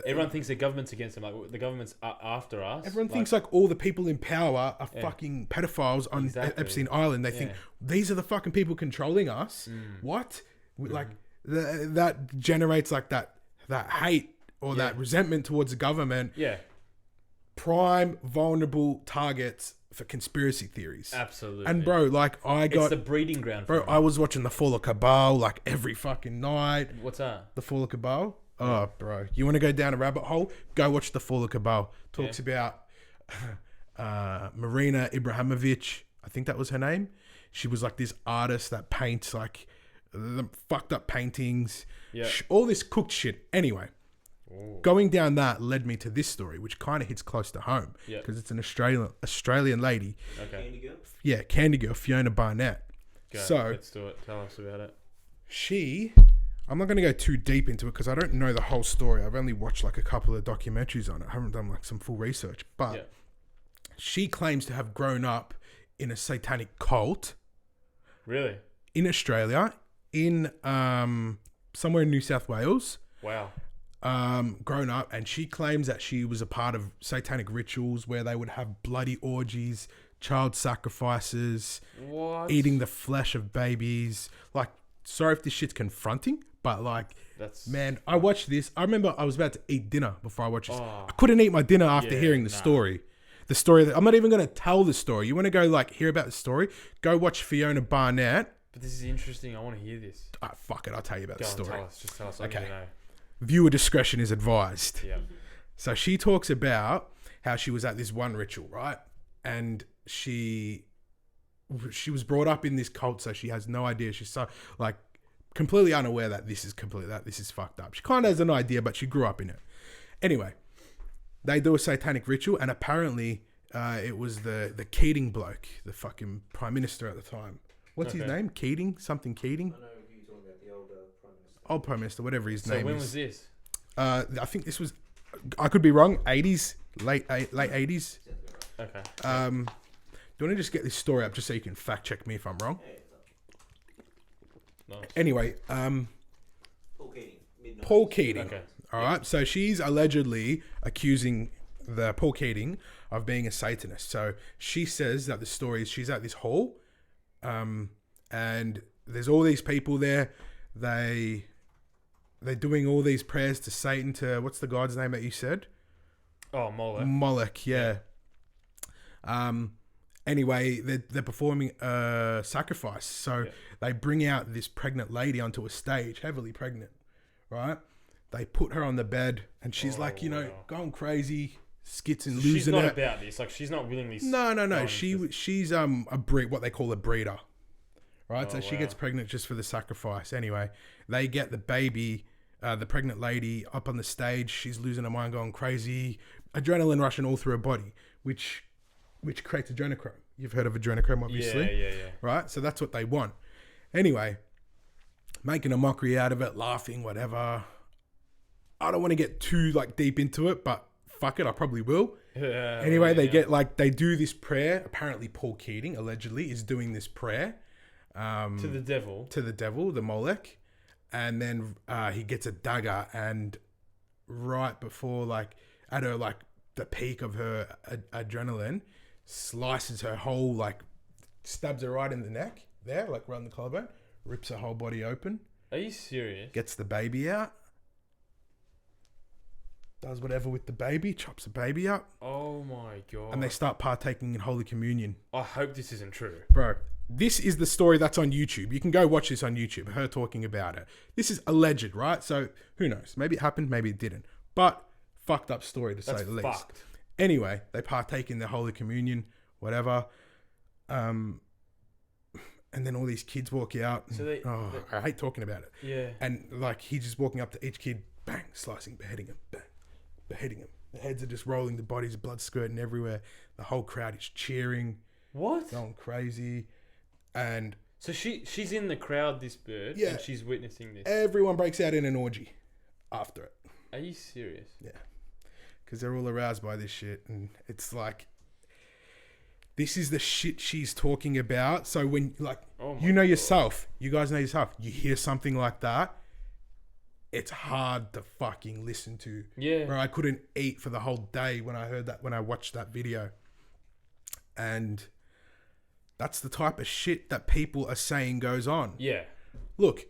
Everyone thinks the government's against them. Like, the government's after us. Everyone thinks like all the people in power are fucking pedophiles on Epstein Island. They think these are the fucking people controlling us. What? Like that generates like that hate or that resentment towards the government. Yeah. Prime vulnerable targets for conspiracy theories. Absolutely. And bro, like it's the breeding ground. Bro, I was watching The Fall of Cabal like every fucking night. What's that? The Fall of Cabal? Oh, bro. You want to go down a rabbit hole? Go watch The Fall of Cabal. Talks about Marina Ibrahimovic. I think that was her name. She was like this artist that paints like the fucked up paintings. Yeah. All this cooked shit. Anyway, going down that led me to this story, which kind of hits close to home. Because it's an Australian lady. Okay. Candy girl? Yeah, Candy Girl, Fiona Barnett. So, let's do it. Tell us about it. I'm not going to go too deep into it because I don't know the whole story. I've only watched like a couple of documentaries on it. I haven't done like some full research. But she claims to have grown up in a satanic cult. Really? In Australia, in somewhere in New South Wales. Wow. Grown up, and she claims that she was a part of satanic rituals where they would have bloody orgies, child sacrifices, eating the flesh of babies. Like, sorry if this shit's confronting, but like, man, I watched this. I remember I was about to eat dinner before I watched this. I couldn't eat my dinner after hearing the story. The story that I'm not even going to tell the story. You want to go like hear about the story? Go watch Fiona Barnett. But this is interesting. I want to hear this. Fuck it. I'll tell you about the story. Tell us. Just tell us. Okay. Viewer discretion is advised. Yeah. So she talks about how she was at this one ritual, right? And she was brought up in this cult, so she has no idea. She's so like completely unaware that this is fucked up. She kind of has an idea, but she grew up in it. Anyway, they do a satanic ritual, and apparently it was the Keating bloke, the fucking prime minister at the time. What's his name? Keating? Something Keating? I know who you're talking about, the old prime minister. Old prime minister, whatever his name is. So when was this? I think this was, I could be wrong, 80s, late 80s. Okay. Do you want to just get this story up just so you can fact check me if I'm wrong? Nice. Anyway, Paul Keating. Mid-90s. Paul Keating. Okay. All right. So she's allegedly accusing the Paul Keating of being a Satanist. So she says that the story is she's at this hall, and there's all these people there. They're doing all these prayers to Satan, to what's the god's name that you said? Oh, Moloch. Moloch, yeah. Anyway, they're performing a sacrifice. So they bring out this pregnant lady onto a stage, heavily pregnant, right? They put her on the bed, and she's going crazy, skits and losing it. She's not about this. Like, she's not willingly. No. She's what they call a breeder, right? So she gets pregnant just for the sacrifice. Anyway, they get the baby, the pregnant lady, up on the stage. She's losing her mind, going crazy, adrenaline rushing all through her body, which creates adrenochrome. You've heard of adrenochrome, obviously. Yeah. Right? So that's what they want. Anyway, making a mockery out of it, laughing, whatever. I don't want to get too deep into it, but fuck it, I probably will. Anyway, they do this prayer. Apparently Paul Keating, allegedly, is doing this prayer. To the devil. To the devil, the Molech. And then he gets a dagger, and right before, at her, the peak of her adrenaline, slices her whole, stabs her right in the neck, there, right in the collarbone, rips her whole body open. Are you serious? Gets the baby out. Does whatever with the baby, chops the baby up. Oh my God. And they start partaking in Holy Communion. I hope this isn't true. Bro, this is the story that's on YouTube. You can go watch this on YouTube, her talking about it. This is alleged, right? So, who knows? Maybe it happened, maybe it didn't. But, fucked up story to say the least. Fucked. Anyway, they partake in the Holy Communion, whatever. And then all these kids walk out. And, I hate talking about it. Yeah. And, he's just walking up to each kid, bang, slicing, beheading him, bang. Beheading him. The heads are just rolling, the bodies, blood skirting everywhere. The whole crowd is cheering. What? Going crazy. And so she's in the crowd, this bird, and she's witnessing this. Everyone breaks out in an orgy after it. Are you serious? Yeah. Because they're all aroused by this shit. And it's this is the shit she's talking about. So when, yourself, you guys know yourself, you hear something like that, it's hard to fucking listen to. Yeah. Bro, I couldn't eat for the whole day when I heard that, when I watched that video. And that's the type of shit that people are saying goes on. Yeah. Look,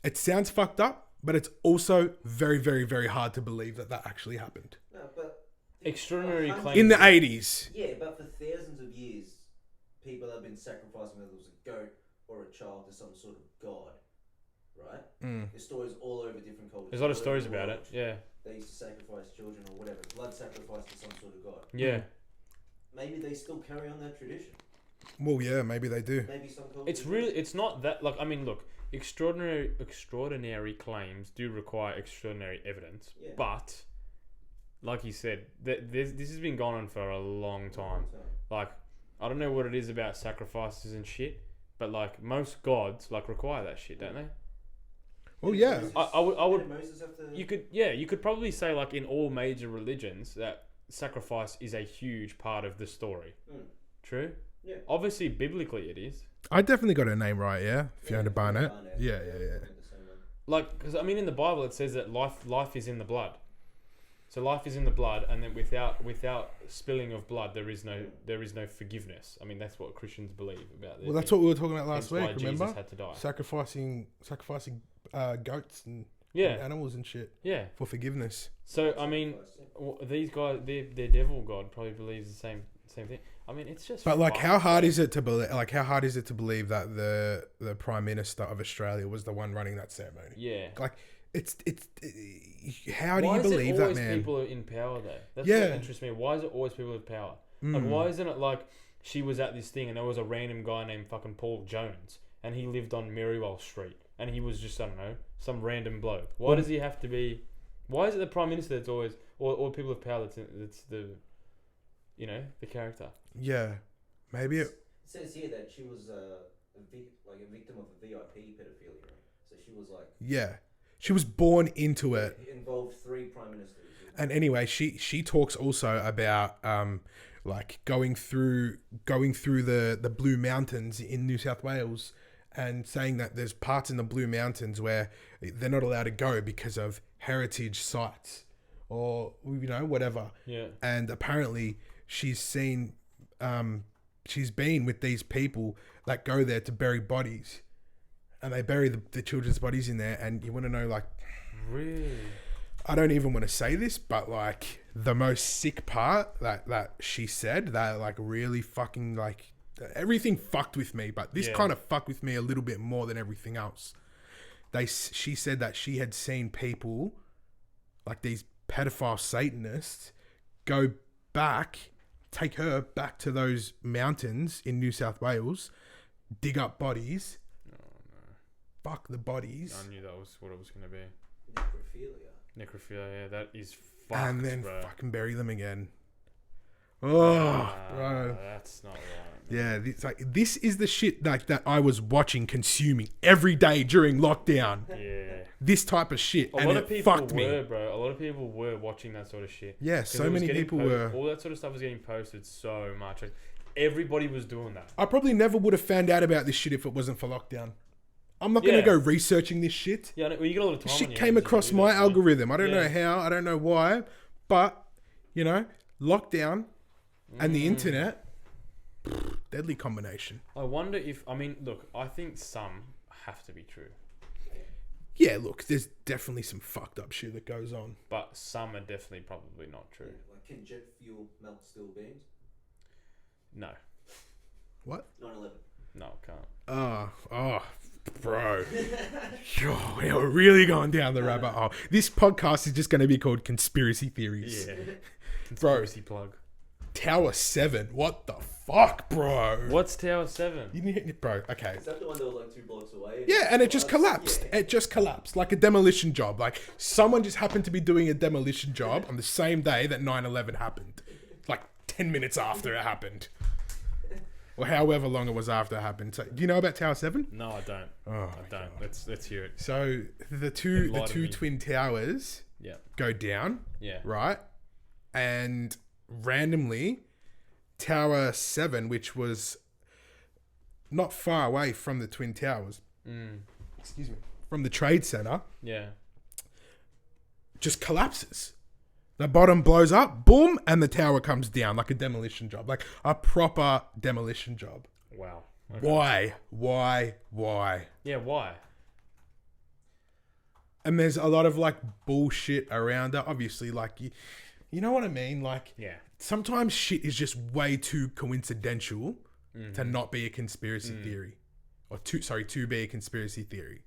it sounds fucked up, but it's also very, very, very hard to believe that actually happened. No, but... Extraordinary claims. In the 80s. Yeah, but for thousands of years, people have been sacrificing, whether it was a goat or a child, to some sort of god. Right? There's stories all over different cultures. There's a lot of stories about it. Yeah. They used to sacrifice children or whatever, blood sacrifice to some sort of god. Yeah. Maybe they still carry on that tradition. Well, yeah, maybe they do. Maybe some cultures. It's not that, look, extraordinary claims do require extraordinary evidence. Yeah. But, like you said, this has been going on for a long time. I don't know what it is about sacrifices and shit, but most gods require that shit, don't they? Well, yeah. I would. Moses have to... You could probably say in all major religions that sacrifice is a huge part of the story. True. Yeah. Obviously, biblically, it is. I definitely got her name right. Yeah, Fiona Barnett. Yeah. Because in the Bible it says that life is in the blood. So life is in the blood, and then without spilling of blood, there is no forgiveness. That's what Christians believe about this. Well, that's what we were talking about last week. Remember, Jesus had to die. Sacrificing goats and animals and shit. Yeah, for forgiveness. So these guys, their devil god probably believes the same thing. It's just. But how hard is it to believe? How hard is it to believe that the Prime Minister of Australia was the one running that ceremony? Yeah. how do Why you is it believe that, always man? people are in power though? That's Yeah. what interests me. Why is it always people with power? Like, why isn't it like she was at this thing and there was a random guy named fucking Paul Jones and he lived on Merriwell Street and he was just, I don't know, some random bloke. Why does he have to be? Why is it the Prime Minister that's always, or people with power that's the, you know, the character? Yeah, maybe it. It says here that she was a victim of a VIP pedophilia. So she was like. Yeah, she was born into it. It involved 3 prime ministers. And anyway, she talks also about like going through the Blue Mountains in New South Wales, and saying that there's parts in the Blue Mountains where they're not allowed to go because of heritage sites or, you know, whatever. Yeah. And apparently she's been with these people that go there to bury bodies, and they bury the children's bodies in there. And you want to know, like, Really? I don't even want to say this, but like the most sick part that she said that like really fucking like everything fucked with me, but this kind of fucked with me a little bit more than everything else. She said that she had seen people like these pedophile Satanists take her back to those mountains in New South Wales, dig up bodies, fuck the bodies, I knew that was what it was going to be. Necrophilia, yeah, that is fucked, and then bro. fucking bury them again. Oh, bro. That's not right. Yeah, this is the shit like that I was watching, consuming every day during lockdown. Yeah. This type of shit, A and lot it of people fucked were, me. bro. A lot of people were watching that sort of shit. Yeah, 'Cause so it was many getting people were. All that sort of stuff was getting posted so much. Like, everybody was doing that. I probably never would have found out about this shit if it wasn't for lockdown. I'm not gonna go researching this shit. Yeah, well, you get a lot of time. This on shit your came hands, you across can do my that, algorithm. I don't know Yeah. how. I don't know why, but you know, lockdown and the internet, deadly combination. I wonder if, I mean, look, I think some have to be true, Yeah, look, there's definitely some fucked up shit that goes on. but some are definitely probably not true. Like, can jet fuel melt steel beams? No, What? 9/11. no, it can't. Oh, bro. Yo, we're really going down the rabbit hole. This podcast is just going to be called Conspiracy Theories. Yeah. Conspiracy plug. Tower 7. What the fuck, bro? What's Tower 7? You need, bro, okay. Is that the one that was like 2 blocks away? Yeah, and it just collapsed. Yeah. It just collapsed like a demolition job. Like someone just happened to be doing a demolition job on the same day that 9/11 happened. Like 10 minutes after it happened. Or however long it was after it happened. So, do you know about Tower 7? No, I don't. Oh, I don't. Let's hear it. So the two Enlighten me. twin towers Yeah. go down, Yeah. right? And randomly, Tower 7, which was not far away from the Twin Towers, excuse me, from the Trade Center, Yeah. just collapses. The bottom blows up, boom, and the tower comes down like a demolition job, like a proper demolition job. Wow. Okay. Why? Yeah, why? And there's a lot of like bullshit around it. Obviously, like you know what I mean? Like, Yeah. sometimes shit is just way too coincidental to not be a conspiracy theory, or to be a conspiracy theory.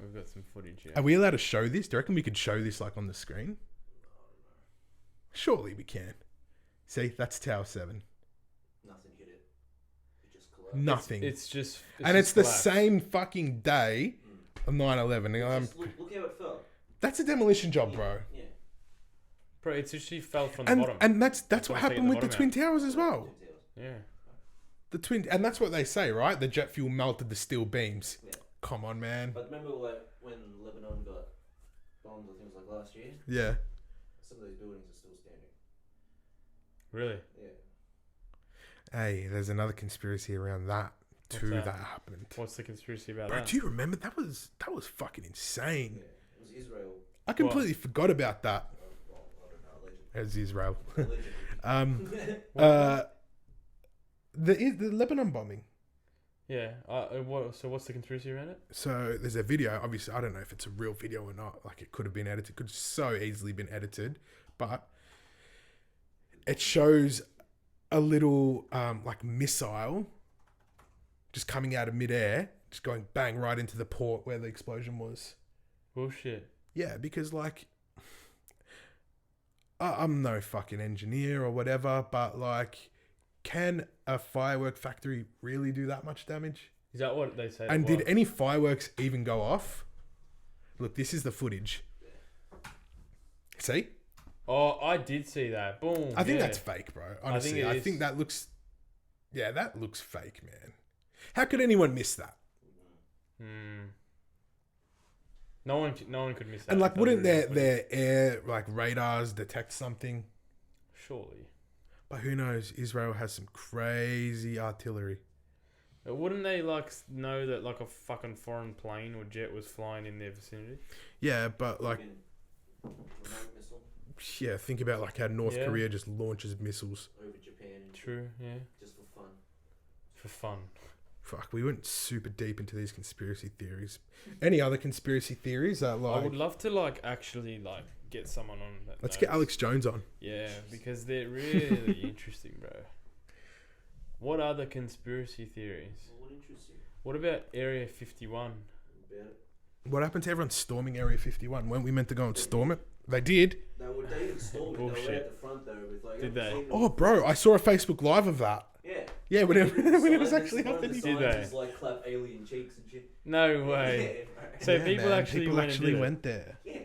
We've got some footage here. Are we allowed to show this? Do you reckon we could show this like on the screen? Surely we can. See, that's Tower 7. Nothing hit it. It just collapsed. Nothing. It's just... and it's just the collapsed. same fucking day of 9/11. Look how it fell. That's a demolition job, bro. Yeah. Bro, it's just she fell from the bottom. And that's That's what what I'm happened saying, with the the bottom Twin Towers as well. Two towers. Yeah. And that's what they say, right? The jet fuel melted the steel beams. Yeah. Come on, man. But remember like when Lebanon got bombed, I think it was like last year? Yeah. Some of those buildings are still standing. Really? Yeah. Hey, there's another conspiracy around that too What's that that? happened. What's the conspiracy about Bro, that? do you remember that was fucking insane? Yeah. It was Israel. I completely forgot about that. Well, I don't know, allegedly. As Israel. Allegedly. The Lebanon bombing. Yeah. So what's the conspiracy around it? So there's a video. Obviously, I don't know if it's a real video or not. Like it could have been edited. Could so easily been edited, but it shows a little like missile just coming out of midair, just going bang right into the port where the explosion was. Bullshit. Yeah, because like, I'm no fucking engineer or whatever, but like, can a firework factory really do that much damage? Is that what they say? And did any fireworks even go off? Look, this is the footage. See? Oh, I did see that. Boom. I think that's fake, bro. Honestly, I is. think that looks... Yeah, that looks fake, man. How could anyone miss that? No one could miss that. And like, That wouldn't really their air like radars detect something? Surely. But who knows? Israel has some crazy artillery. But wouldn't they like know that like a fucking foreign plane or jet was flying in their vicinity? Yeah, but like, Remote missile yeah, think about like how North Yeah. Korea just launches missiles. over Japan. And True. Yeah. just for fun. For fun. Fuck, we went super deep into these conspiracy theories. Any other conspiracy theories that I like? would love to like actually like get someone on that. Let's knows. get Alex Jones on. Yeah, because they're really interesting, bro. What other conspiracy theories? Well, what interesting What about Area 51? about it? What happened to everyone storming Area 51? Weren't we meant to go and storm it? They did. They didn't storm it. They were Bullshit. right at the front though. With like, Did they? Oh, bro, I saw a Facebook Live of that. Yeah. Yeah, when it was Signs- actually one of the happening. Did signs they? is, like clap alien cheeks and shit. No way. Yeah, right. So Yeah, people man, actually people went, actually and did it. went there. Yeah,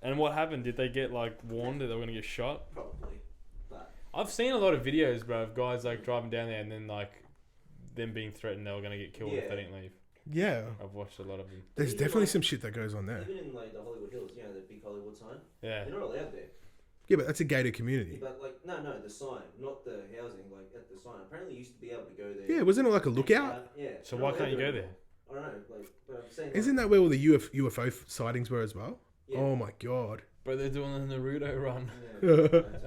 And what happened? Did they get like warned that they were gonna get shot? probably. But I've seen a lot of videos, bro, of guys like driving down there and then like them being threatened they were gonna get killed if they Yeah. didn't leave. Yeah, I've watched a lot of them. there's Even definitely like- some shit that goes on there. even in like the Hollywood Hills, you know, the big Hollywood sign, Yeah. they're not allowed there. Yeah, but that's a gated community. But like, no, the sign, not the housing. Like at the sign, apparently you used to be able to go there. Yeah, wasn't it like a lookout? Yeah. So they're why not can't you go allowed there? I don't know. Like, but I'm saying. Isn't that where all the UFO sightings were as well? Yeah. Oh my god. Bro, they're doing the Naruto run. Yeah.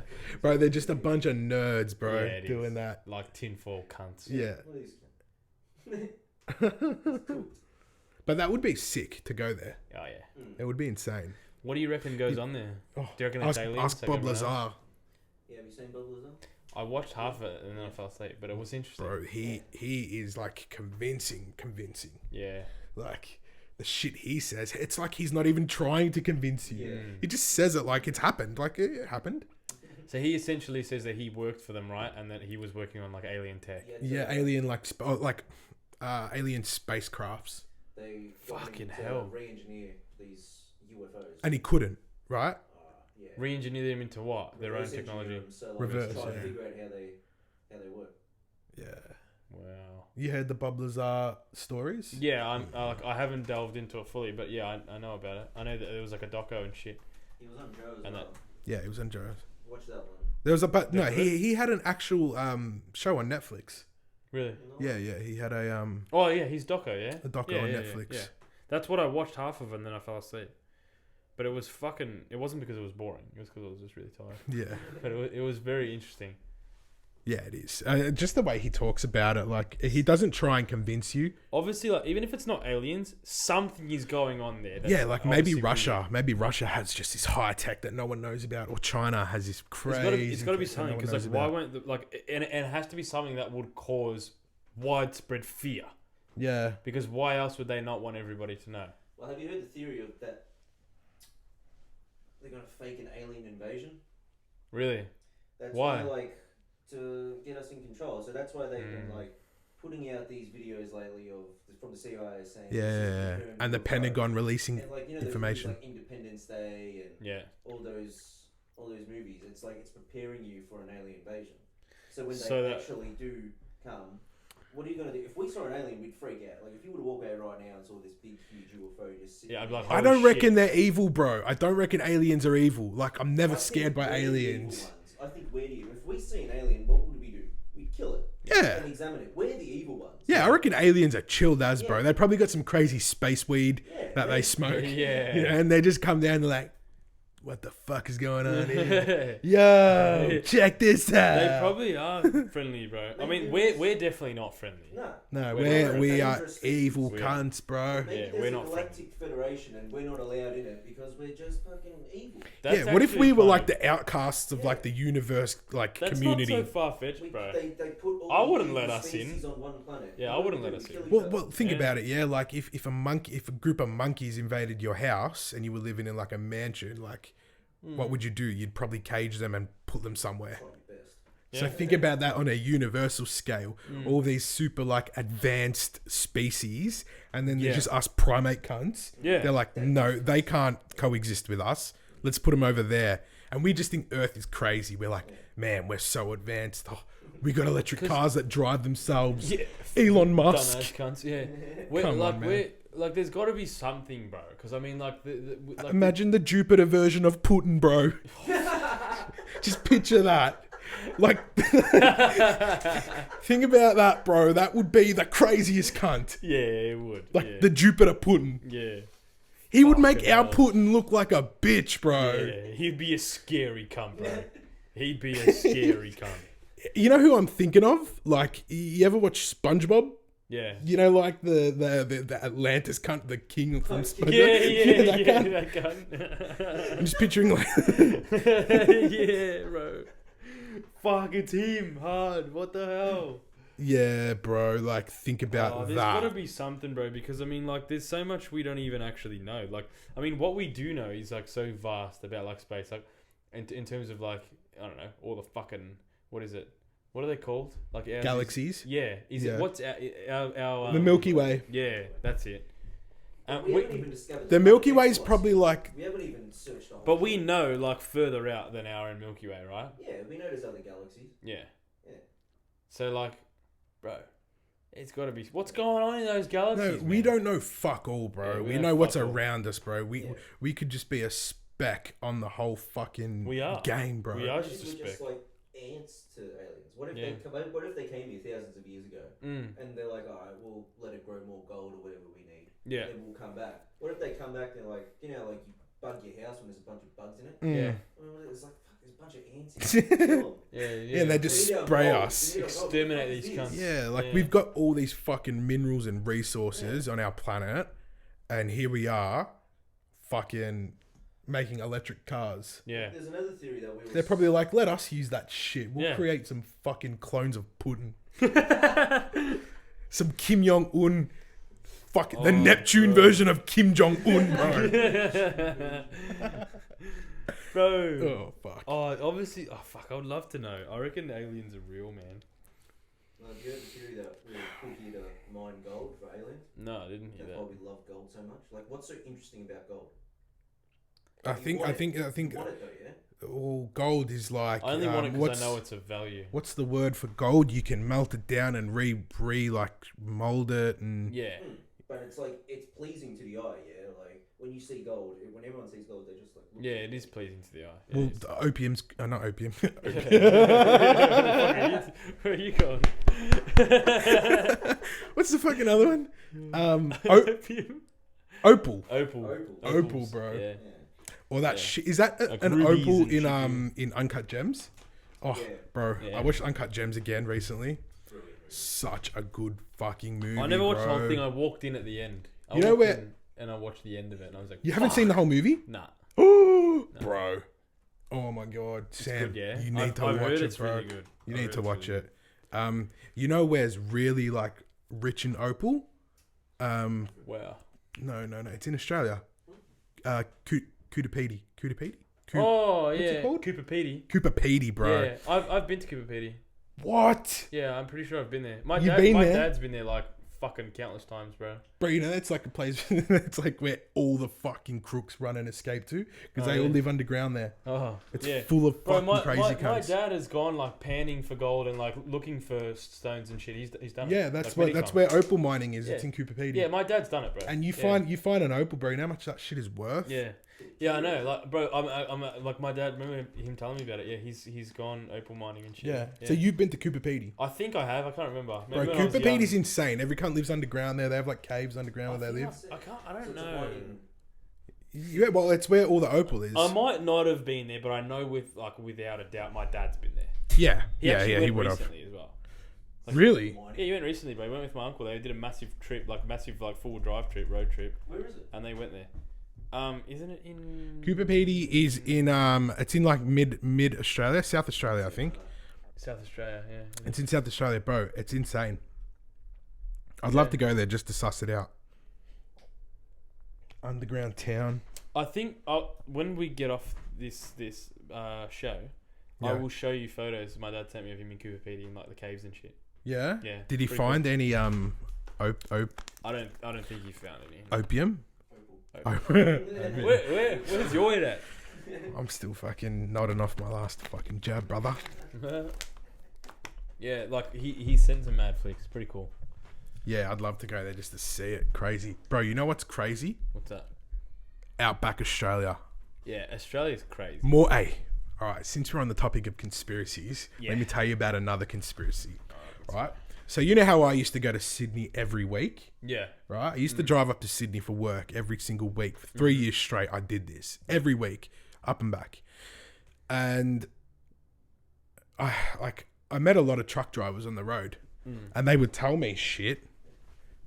Bro, they're just a bunch of nerds, bro, Yeah, it doing is. that. Like tinfoil cunts. Yeah. What is- But that would be sick to go there. Oh yeah. It would be insane. What do you reckon goes on there? Oh, Do you reckon ask it's aliens? ask like Bob everyone else? Lazar. Yeah, have you seen Bubbles though? I watched half of it and then I fell asleep, but it was interesting. Bro, he is like convincing. Yeah. Like the shit he says, it's like he's not even trying to convince you. Yeah. He just says it like it's happened. Like it happened. So he essentially says that he worked for them, right? And that he was working on like alien tech. Yeah, alien alien spacecrafts, They got him Fucking to hell. re-engineer these UFOs. and he couldn't. Right? Yeah. Re-engineer them into what? Their own Reverse engineer technology. them, so like, Reverse, try to yeah. figure out how they work. Yeah. Wow. You heard the Bob Lazar stories? Yeah, I haven't delved into it fully, but yeah, I know about it. I know that there was like a doco and shit. He was on Joe's. And well. Yeah, he was on Joe's. Watch that one. There was no, Yeah, he had an actual show on Netflix. Really? Yeah, he had a Oh yeah, he's doco, yeah. a doco Yeah, on yeah, Netflix. Yeah. That's what I watched half of, and then I fell asleep. But it was fucking. It wasn't because it was boring. It was because I was just really tired. Yeah. But it was very interesting. Yeah, it is. Just the way he talks about it, like he doesn't try and convince you. Obviously, like even if it's not aliens, something is going on there. That's, Yeah, like maybe obviously Russia. Maybe Russia has just this high tech that no one knows about, or China has this crazy. It's got to be tech that no something one because knows like why about. won't and it has to be something that would cause widespread fear. Yeah. Because why else would they not want everybody to know? Well, have you heard the theory of that? They're gonna fake an alien invasion. Really? That's Why? like to get us in control. So that's why they've been Mm. like putting out these videos lately of from the CIA saying Yeah, this is yeah, yeah. confirmed And the UFO. Pentagon releasing And like, you know, information. those movies like Independence Day and Yeah. all those movies. It's like it's preparing you for an alien invasion. So when So they that- actually do come, what are you gonna do? If we saw an alien, we'd freak out. Like if you were to walk out right now and saw this big, huge UFO just sitting. Yeah, I'd be like, I holy don't shit. reckon they're evil, bro. I don't reckon aliens are evil. Like I'm never I think scared by we're the evil aliens. ones. I think we're the evil. If we see an alien, what would we do? We'd kill it. Yeah. And examine it. We're the evil ones. Yeah, I reckon aliens are chilled as, bro. Yeah. They probably got some crazy space weed Yeah, that they smoke. Yeah. And they just come down and like, what the fuck is going on here? Yo, check this out. They probably are friendly, bro. I mean, we're definitely not friendly. No, We're we are dangerous evil things. cunts, bro. Maybe Yeah, there's we're a not galactic federation and we're not allowed in it because we're just fucking evil. That's Yeah, what if actually we were funny. like the outcasts of like the universe, like That's community? not so far fetched, bro. They put all I the wouldn't evil let us species in. on one planet. Yeah, I wouldn't let us in. Well, think Yeah. about it. Yeah, like if a group of monkeys invaded your house and you were living in like a mansion, like what would you do? You'd probably cage them and put them somewhere. So Yeah. think about that on a universal scale. All these super like advanced species, and then there's Yeah. just us primate cunts. Yeah. They're like, no, they can't coexist with us. Let's put them over there. And we just think Earth is crazy. We're like, man, we're so advanced. Oh, we got electric cars that drive themselves. Yeah. Elon Musk. Dumbass cunts, yeah. We're, Come like, on, man. we're, like, there's got to be something, bro. Because, I mean, like... like Imagine the Jupiter version of Putin, bro. Just picture that. Like, think about that, bro. That would be the craziest cunt. Yeah, it would. Like yeah. the Jupiter Putin. Yeah. He would make Fucking our hell. Putin look like a bitch, bro. Yeah, he'd be a scary cunt, bro. He'd be a scary cunt. You know who I'm thinking of? Like, you ever watch SpongeBob? Yeah. You know, like the Atlantis cunt, the king from SpongeBob. Yeah, that cunt? that cunt. I'm just picturing like, Yeah, bro. Fuck, it's him hard. What the hell? yeah, bro. Like, think about There's that. got to be something, bro, because I mean, like, there's so much we don't even actually know. Like, I mean, what we do know is like so vast about like space, like, in terms of like, I don't know, all the fucking, what is it? What are they called? Like ours Galaxies? Yeah. Is Yeah. it what's our The Milky Way. Yeah, that's it. We haven't even discovered The Milky next Way is to us. probably like, We haven't even searched the whole But we thing. know like further out than our own Milky Way, right? Yeah, we know there's other galaxies. Yeah. Yeah. So like, bro, it's got to be. What's going on in those galaxies? no, we man? don't know fuck all, bro. Yeah, we we know know what's fuck all. around us, bro. Yeah. We could just be a speck on the whole fucking We are. game, bro. We are Maybe just a we're speck. just like ants to aliens. What if Yeah. what if they came here thousands of years ago Mm. and they're like, all right, we'll let it grow more gold or whatever we need. Yeah. And then we'll come back. What if they come back and they're like, you know, like you bug your house when there's a bunch of bugs in it? Yeah. Mm. Well, it's like, fuck, there's a bunch of ants in it. Kill 'em. Yeah. Yeah, and they just spray us. Exterminate these cunts. Yeah, like Yeah. we've got all these fucking minerals and resources on our planet, and here we are, fucking making electric cars. Yeah. There's another theory that we were They're probably like, let us use that shit. We'll Yeah. create some fucking clones of Putin. Some Kim Jong Un. Fuck the Oh, Neptune bro. version of Kim Jong Un, bro. Bro. Oh fuck. Oh, obviously. Oh, fuck. I would love to know. I reckon aliens are real, man. Do you have the theory that we could here to mine gold for aliens? No, I didn't hear That's why that. we love gold so much. Like, what's so interesting about gold? I think You want it though, yeah? oh, gold is like I only want it because what's- I know it's of value. What's the word for gold? You can melt it down and re like mold it and Yeah. But it's like, it's pleasing to the eye, yeah? Like, when you see gold, when everyone sees gold, they just like... look Yeah, at it is pleasing to the eye. It well, is. the opium's not opium. Where are you going? What's the fucking other one? Opium? Opal. Opal. Opal, bro. Yeah. Yeah. Or that Yeah. shit. Is that Like an rubies opal and in shit, in Uncut Gems? Oh, Yeah. bro, Yeah. I watched Uncut Gems again recently. Brilliant. Such a good fucking movie. I never watched the whole bro. thing. I walked in at the end. I You know walked where- in and I watched the end of it, and I was like, You haven't seen the whole movie? Nah. Oh, bro. Oh my god, Sam, Good, yeah. you need to I've watch heard it, it's bro. really good. You I've need heard to it's watch really it. You know where's really like rich in opal? good. Wow. No, it's in Australia. Cootapedi. Oh it yeah, called? Cooper Petey. Coopapedi, bro. Yeah, I've been to Cooper Petey. What? Yeah, I'm pretty sure I've been there. You've been my there? dad's been there like fucking countless times, bro. Bro, you know that's like a place. It's like where all the fucking crooks run and escape to because Oh, they all yeah. live underground there. Oh, It's yeah. full of Bro, fucking crazy my cunts. dad has gone like panning for gold and like looking for stones and shit. He's done it. Yeah, that's like, what many that's times. where opal mining is. It's Yeah. in Coopapedi. Yeah, my dad's done it, bro. And you Yeah. find an opal, bro. You know how much that shit is worth? Yeah, I know. Like, bro, I'm like my dad. Remember him telling me about it? Yeah, he's gone opal mining and shit. Yeah. So you've been to Coopapedi. I think I have. I can't remember. Bro, Maybe when I was young. Coopapedi's insane. Every cunt lives underground there. They have like caves underground where they live. I So don't it's a know. one in Yeah, well, it's where all the opal is. I might not have been there, but I know without a doubt, my dad's been there. Yeah, He actually he went would have. recently as well. Really? Yeah, he went recently, bro. He went with my uncle. They did a massive trip, full drive trip, road trip. Where is it? And they went there. Isn't it in Cooper Pedy is in it's in like mid Australia, South Australia, I think. South Australia? Yeah. It's in South Australia, bro. It's insane. I'd love to go there just to suss it out. Underground town. I think when we get off this show, Yeah. I will show you photos my dad sent me of him in Cooper Pedy in like the caves and shit. Yeah. Yeah. Did he pretty find any I don't think he found any. opium? Where's your head at? I'm still fucking nodding off my last fucking jab, brother. Yeah, like he sends some mad flicks. Pretty cool. Yeah, I'd love to go there just to see it. Crazy. Bro, you know what's crazy? What's that? Outback Australia. Yeah, Australia's crazy. More, alright, since we're on the topic of conspiracies, Yeah. let me tell you about another conspiracy. Right? So you know how I used to go to Sydney every week? Yeah. Right? I used to drive up to Sydney for work every single week. For 3 years straight, I did this. Every week. Up and back. And I met a lot of truck drivers on the road. And they would tell me shit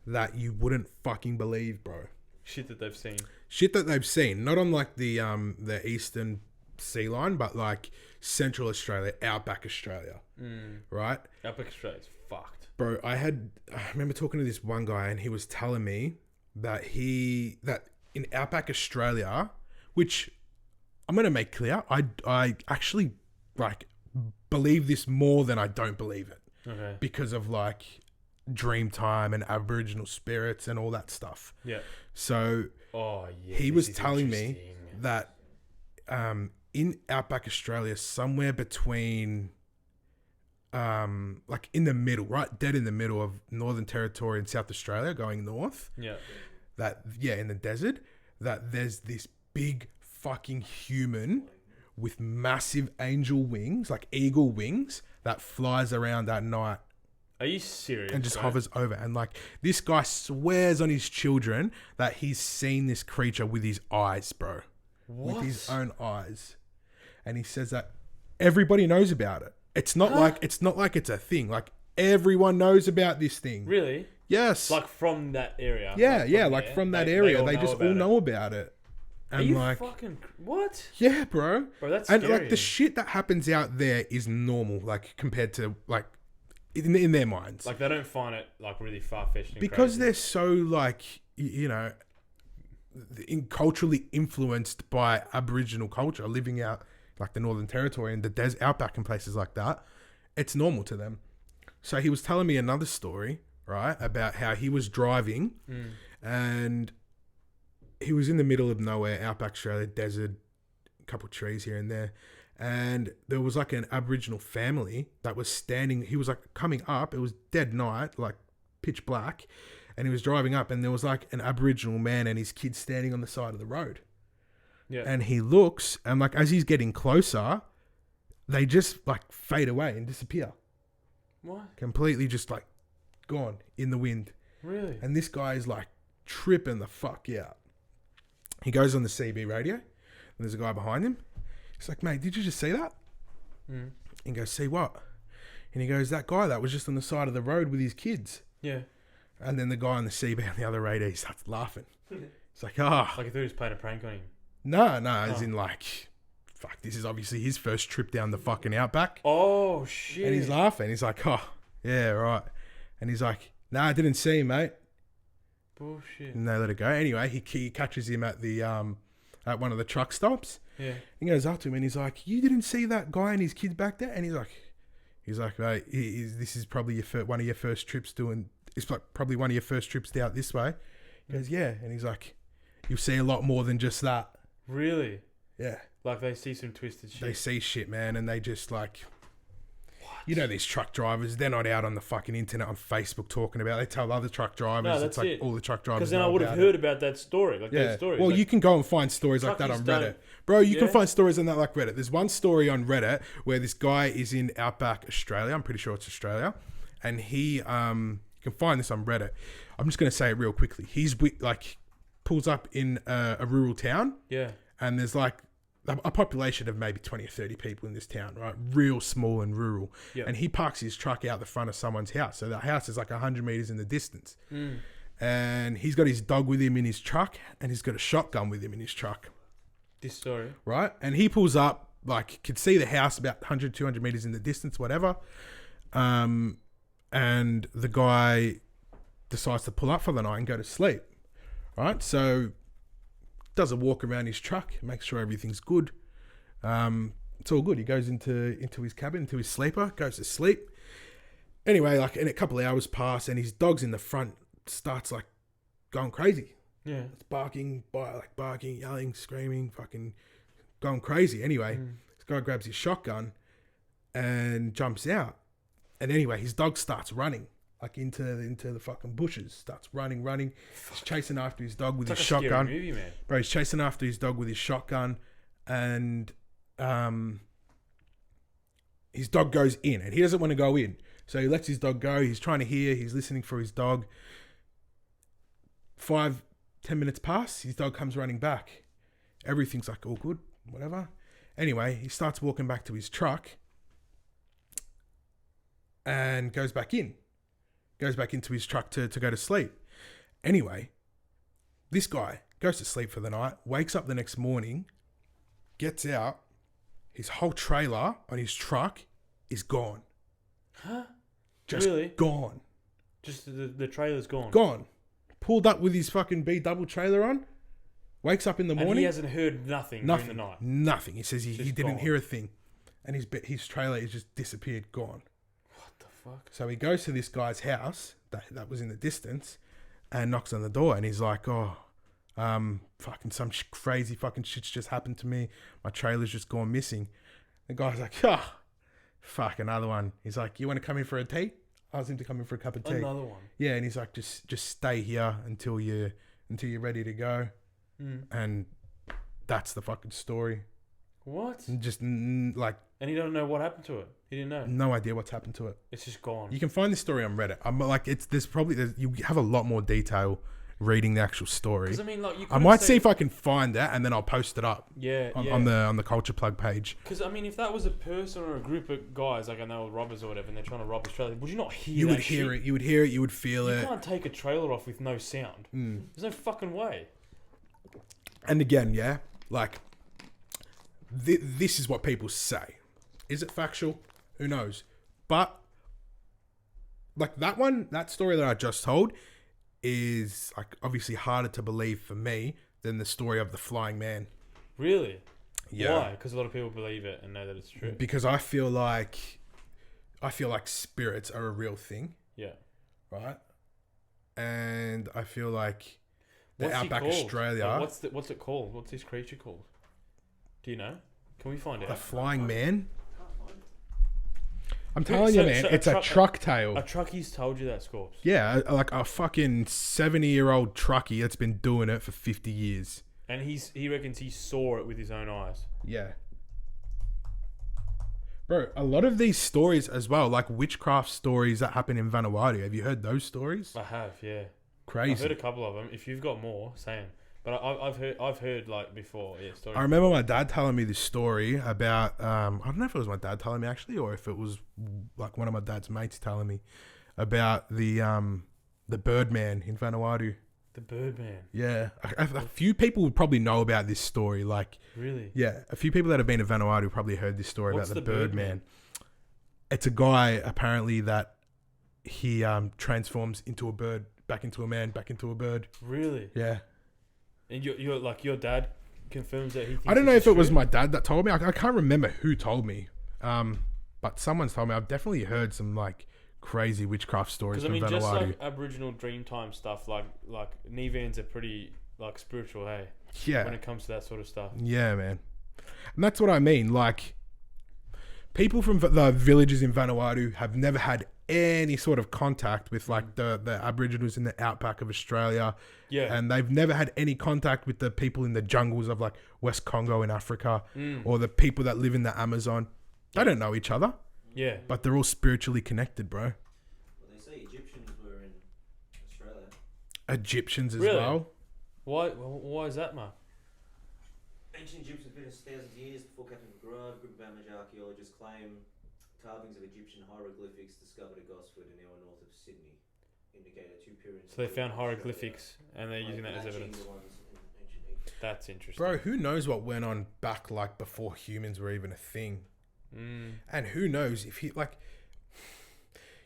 that you wouldn't fucking believe, bro. Shit that they've seen. Shit that they've seen. Not on like the eastern sea line, but like Central Australia, Outback Australia. Right? Outback Australia's fucked. Bro, I remember talking to this one guy and he was telling me that in Outback Australia, which I'm going to make clear, I actually like believe this more than I don't believe it. Okay. Because of like Dreamtime and Aboriginal spirits and all that stuff. Yeah. So he was telling me that in Outback Australia, somewhere between like in the middle, right dead in the middle of Northern Territory and South Australia going north. Yeah. In the desert, that there's this big fucking human with massive angel wings, like eagle wings, that flies around at night. Are you serious? And just hovers over. And like this guy swears on his children that he's seen this creature with his eyes, bro. What? With his own eyes. And he says that everybody knows about it. It's not like it's a thing. Like everyone knows about this thing. Really? Yes. Like from that area. Like from that area. They just all know about it. And are you like fucking what? Yeah, bro. Bro, that's and scary. like the shit that happens out there is normal, like compared to like in their minds. Like they don't find it like really far-fetched because crazy. they're so like culturally influenced by Aboriginal culture, living out like the Northern Territory and the outback and places like that. It's normal to them. So he was telling me another story, right, about how he was driving and he was in the middle of nowhere, outback Australia, desert, a couple of trees here and there. And there was like an Aboriginal family that was standing. He was like coming up. It was dead night, like pitch black. And he was driving up and there was like an Aboriginal man and his kids standing on the side of the road. Yeah. And he looks and like as he's getting closer, they just like fade away and disappear. What? Completely just like gone in the wind. Really? And this guy is like tripping the fuck out. He goes on the CB radio and there's a guy behind him. He's like, mate, did you just see that? And he goes, see what? And he goes, that guy that was just on the side of the road with his kids. Yeah. And then the guy on the CB on the other radio, he starts laughing. It's like, like I thought he was playing a prank on him. No, as in like, fuck, this is obviously his first trip down the fucking outback. Oh, shit. And he's laughing. He's like, oh, yeah, right. And he's like, nah, I didn't see him, mate. Bullshit. And they let it go. Anyway, he catches him at the at one of the truck stops. Yeah. He goes up to him and he's like, you didn't see that guy and his kids back there? And he's like, mate, this is probably one of your first trips it's like probably one of your first trips out this way. He goes, yeah. And he's like, you'll see a lot more than just that. Really? Yeah. Like they see some twisted shit. They see shit, man, and they just like... You know these truck drivers, they're not out on the fucking internet on Facebook talking about it. They tell other truck drivers. No, it's that's like it. all the truck drivers. Because then I would have heard about that story. Like those stories. Well, like, you can go and find stories like that on Reddit. Bro, you can find stories on that like Reddit. There's one story on Reddit where this guy is in Outback Australia. I'm pretty sure it's Australia. And he, you can find this on Reddit. I'm just going to say it real quickly. He's with, like pulls up in a rural town. Yeah. And there's like a population of maybe 20 or 30 people in this town, right? Real small and rural. Yep. And he parks his truck out the front of someone's house. So the house is like 100 meters in the distance. And he's got his dog with him in his truck, and he's got a shotgun with him in his truck. This story. Right? And he pulls up, like, could see the house about 100, 200 meters in the distance, whatever. And the guy decides to pull up for the night and go to sleep. Right? So does a walk around his truck, makes sure everything's good. It's all good. He goes into his cabin, into his sleeper, goes to sleep. Anyway, like, and a couple of hours pass, and his dog's in the front starts like going crazy. Yeah. It's barking, yelling, screaming, fucking going crazy. Anyway, this guy grabs his shotgun and jumps out. And anyway, his dog starts running. Like into the fucking bushes, starts running. He's chasing after his dog with his shotgun. Scary movie, man. Bro, he's chasing after his dog with his shotgun, and his dog goes in, and he doesn't want to go in, so he lets his dog go. He's trying to hear. He's listening for his dog. 5-10 minutes pass. His dog comes running back. Everything's like all good, whatever. Anyway, he starts walking back to his truck, and goes back into his truck to go to sleep. Anyway, this guy goes to sleep for the night, wakes up the next morning, gets out, his whole trailer on his truck is gone. Huh? Just really? Gone. Just the trailer's gone. Gone. Pulled up with his fucking B double trailer on, wakes up in the morning. And he hasn't heard nothing during the night. Nothing. He says he didn't gone. hear a thing. And his trailer is just disappeared, gone. Fuck. So he goes to this guy's house that was in the distance and knocks on the door, and he's like, fucking some crazy fucking shit's just happened to me. My trailer's just gone missing. The guy's like, fuck, another one. He's like, you want to come in for a tea? Asked him to come in for a cup of tea. Another one. Yeah, and he's like, just stay here until you're ready to go. And that's the fucking story. What? And just like... And he don't know what happened to it. He didn't know. No idea what's happened to it. It's just gone. You can find this story on Reddit. I'm like, you have a lot more detail reading the actual story. 'Cause I mean, like, I might see if I can find that, and then I'll post it up. Yeah, on the Culture Plug page. Because I mean, if that was a person or a group of guys, like I know robbers or whatever, and they're trying to rob his trailer, would you not hear? You would hear it. You would hear it. You would feel it. You can't take a trailer off with no sound. There's no fucking way. And again, yeah, like this is what people say. Is it factual? Who knows? But like that story that I just told is like obviously harder to believe for me than the story of the flying man. Really? Yeah. Why? Because a lot of people believe it and know that it's true. Because I feel like spirits are a real thing. Yeah. Right? And I feel like What's he outback called? Australia. Like, what's it called? What's this creature called? Do you know? Can we find out? The flying man? I'm So- telling you, so- man, so it's a truck tail. A truckie's told you that, Scorps. Yeah, like a fucking 70-year-old truckie that's been doing it for 50 years. And he reckons he saw it with his own eyes. Yeah. Bro, a lot of these stories as well, like witchcraft stories that happen in Vanuatu. Have you heard those stories? I have, yeah. Crazy. I've heard a couple of them. If you've got more, same. But I've heard like before, yeah, stories. I remember my dad telling me this story about, I don't know if it was my dad telling me actually, or if it was like one of my dad's mates telling me about the Birdman in Vanuatu. The Birdman. Yeah. A few people would probably know about this story. Like, Really? yeah, a few people that have been to Vanuatu probably heard this story What's about the the Birdman. It's a guy apparently that he transforms into a bird, back into a man, back into a bird. Really? Yeah. And you're like your dad confirms that he thinks I don't know this if is it was true? my dad that told me. I can't remember who told me. But someone's told me. I've definitely heard some like crazy witchcraft stories Because I from mean, just Vanuatu. like Aboriginal Dreamtime stuff, like Nevans are pretty like spiritual, hey? When Yeah. it comes to that sort of stuff. Yeah, man. And that's what I mean. Like, people from the villages in Vanuatu have never had any sort of contact with like the Aboriginals in the outback of Australia. Yeah. And they've never had any contact with the people in the jungles of like West Congo in Africa or the people that live in the Amazon. They don't know each other, Yeah. but they're all spiritually connected, bro. Well, they say Egyptians were in Australia. Egyptians as Really? well. Why is that, Mark? Ancient Egyptians, been thousands of years before Captain McGrath, a group of amateur archaeologists claim carvings of Egyptian hieroglyphics discovered at Gosford, an hour north of Sydney, indicated two pyramids. So they found hieroglyphics and they're using that as evidence. That's interesting. Bro, who knows what went on back like before humans were even a thing? And who knows if he like,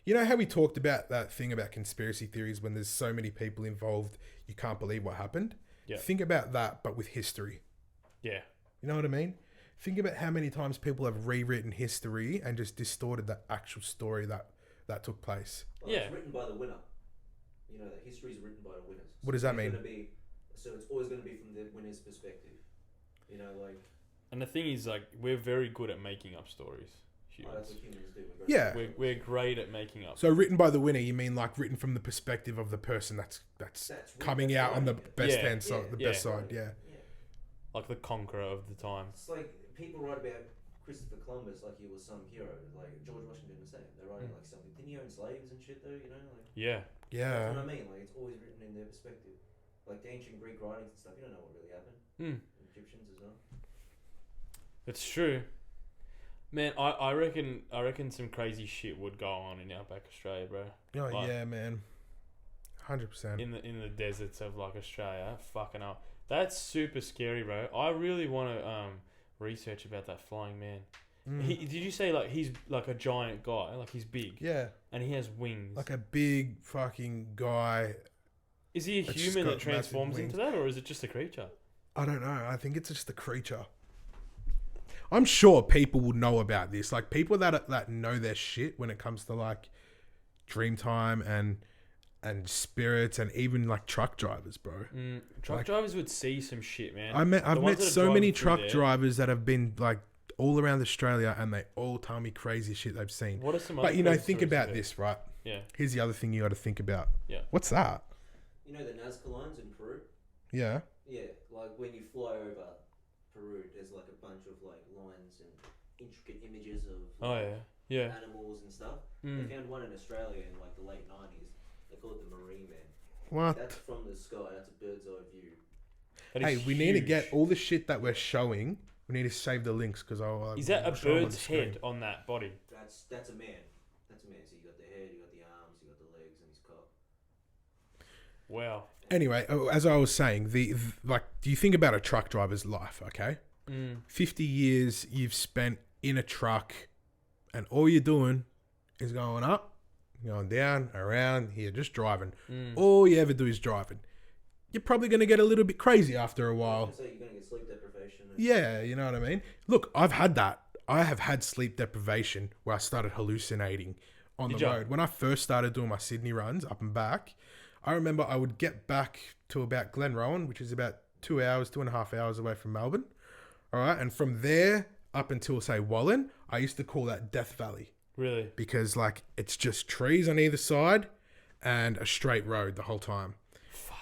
you know how we talked about that thing about conspiracy theories when there's so many people involved, you can't believe what happened. Yeah. Think about that, but with history. Yeah. You know what I mean? Think about how many times people have rewritten history and just distorted the actual story that took place. Well, it's written by the winner. You know, that history is written by the winners. So what does that mean? So it's always going to be from the winner's perspective. You know, like... And the thing is, like, we're very good at making up stories. Humans. That's what humans do. We're great at making up. So written by the winner, you mean like written from the perspective of the person that's coming out on the best side, the best side, yeah. Like the conqueror of the time. It's like people write about Christopher Columbus like he was some hero. Like George Washington the same. They're writing like something. Didn't he own slaves and shit though? You know, like yeah. That's what I mean. Like it's always written in their perspective. Like the ancient Greek writings and stuff. You don't know what really happened. Egyptians as well. It's true. Man, I reckon some crazy shit would go on in outback Australia, bro. Oh like, yeah, man. 100%. In the deserts of like Australia, fucking hell. That's super scary, bro. I really want to research about that flying man. Did you say like he's like a giant guy, like he's big? Yeah. And he has wings. Like a big fucking guy. Is he a human that transforms into that, or is it just a creature? I don't know. I think it's just a creature. I'm sure people will know about this. Like people that know their shit when it comes to like Dreamtime and spirits and even like truck drivers, bro. Truck drivers would see some shit, man. I've met so many truck drivers that have been like all around Australia and they all tell me crazy shit they've seen. What are some But you know, think about this, right? Yeah. Here's the other thing you got to think about. Yeah. What's that? You know the Nazca lines in Peru? Yeah. Yeah, like when you fly over Peru, there's like a bunch of like lines and intricate images of animals and stuff. They found one in Australia in like the late 90s. They call it the Marine Man. What? That's from the sky. That's a bird's eye view. Hey, we need to get all the shit that we're showing. We need to save the links because I'll. Is that a bird's head on that body? That's a man. That's a man. So you got the head, you got the arms, you got the legs, and his cock. Wow. Anyway, as I was saying, like, do you think about a truck driver's life? Okay, 50 years you've spent in a truck, and all you're doing is going up, going down, around. Here, just driving. All you ever do is driving. You're probably going to get a little bit crazy after a while. So you're going to get sleep deprivation. Yeah, you know what I mean? Look, I've had that. I have had sleep deprivation where I started hallucinating on the road. When I first started doing my Sydney runs up and back, I remember I would get back to about Glenrowan, which is about 2.5 hours away from Melbourne. All right. And from there up until, say, Wallen, I used to call that Death Valley. Really? Because, like, it's just trees on either side and a straight road the whole time.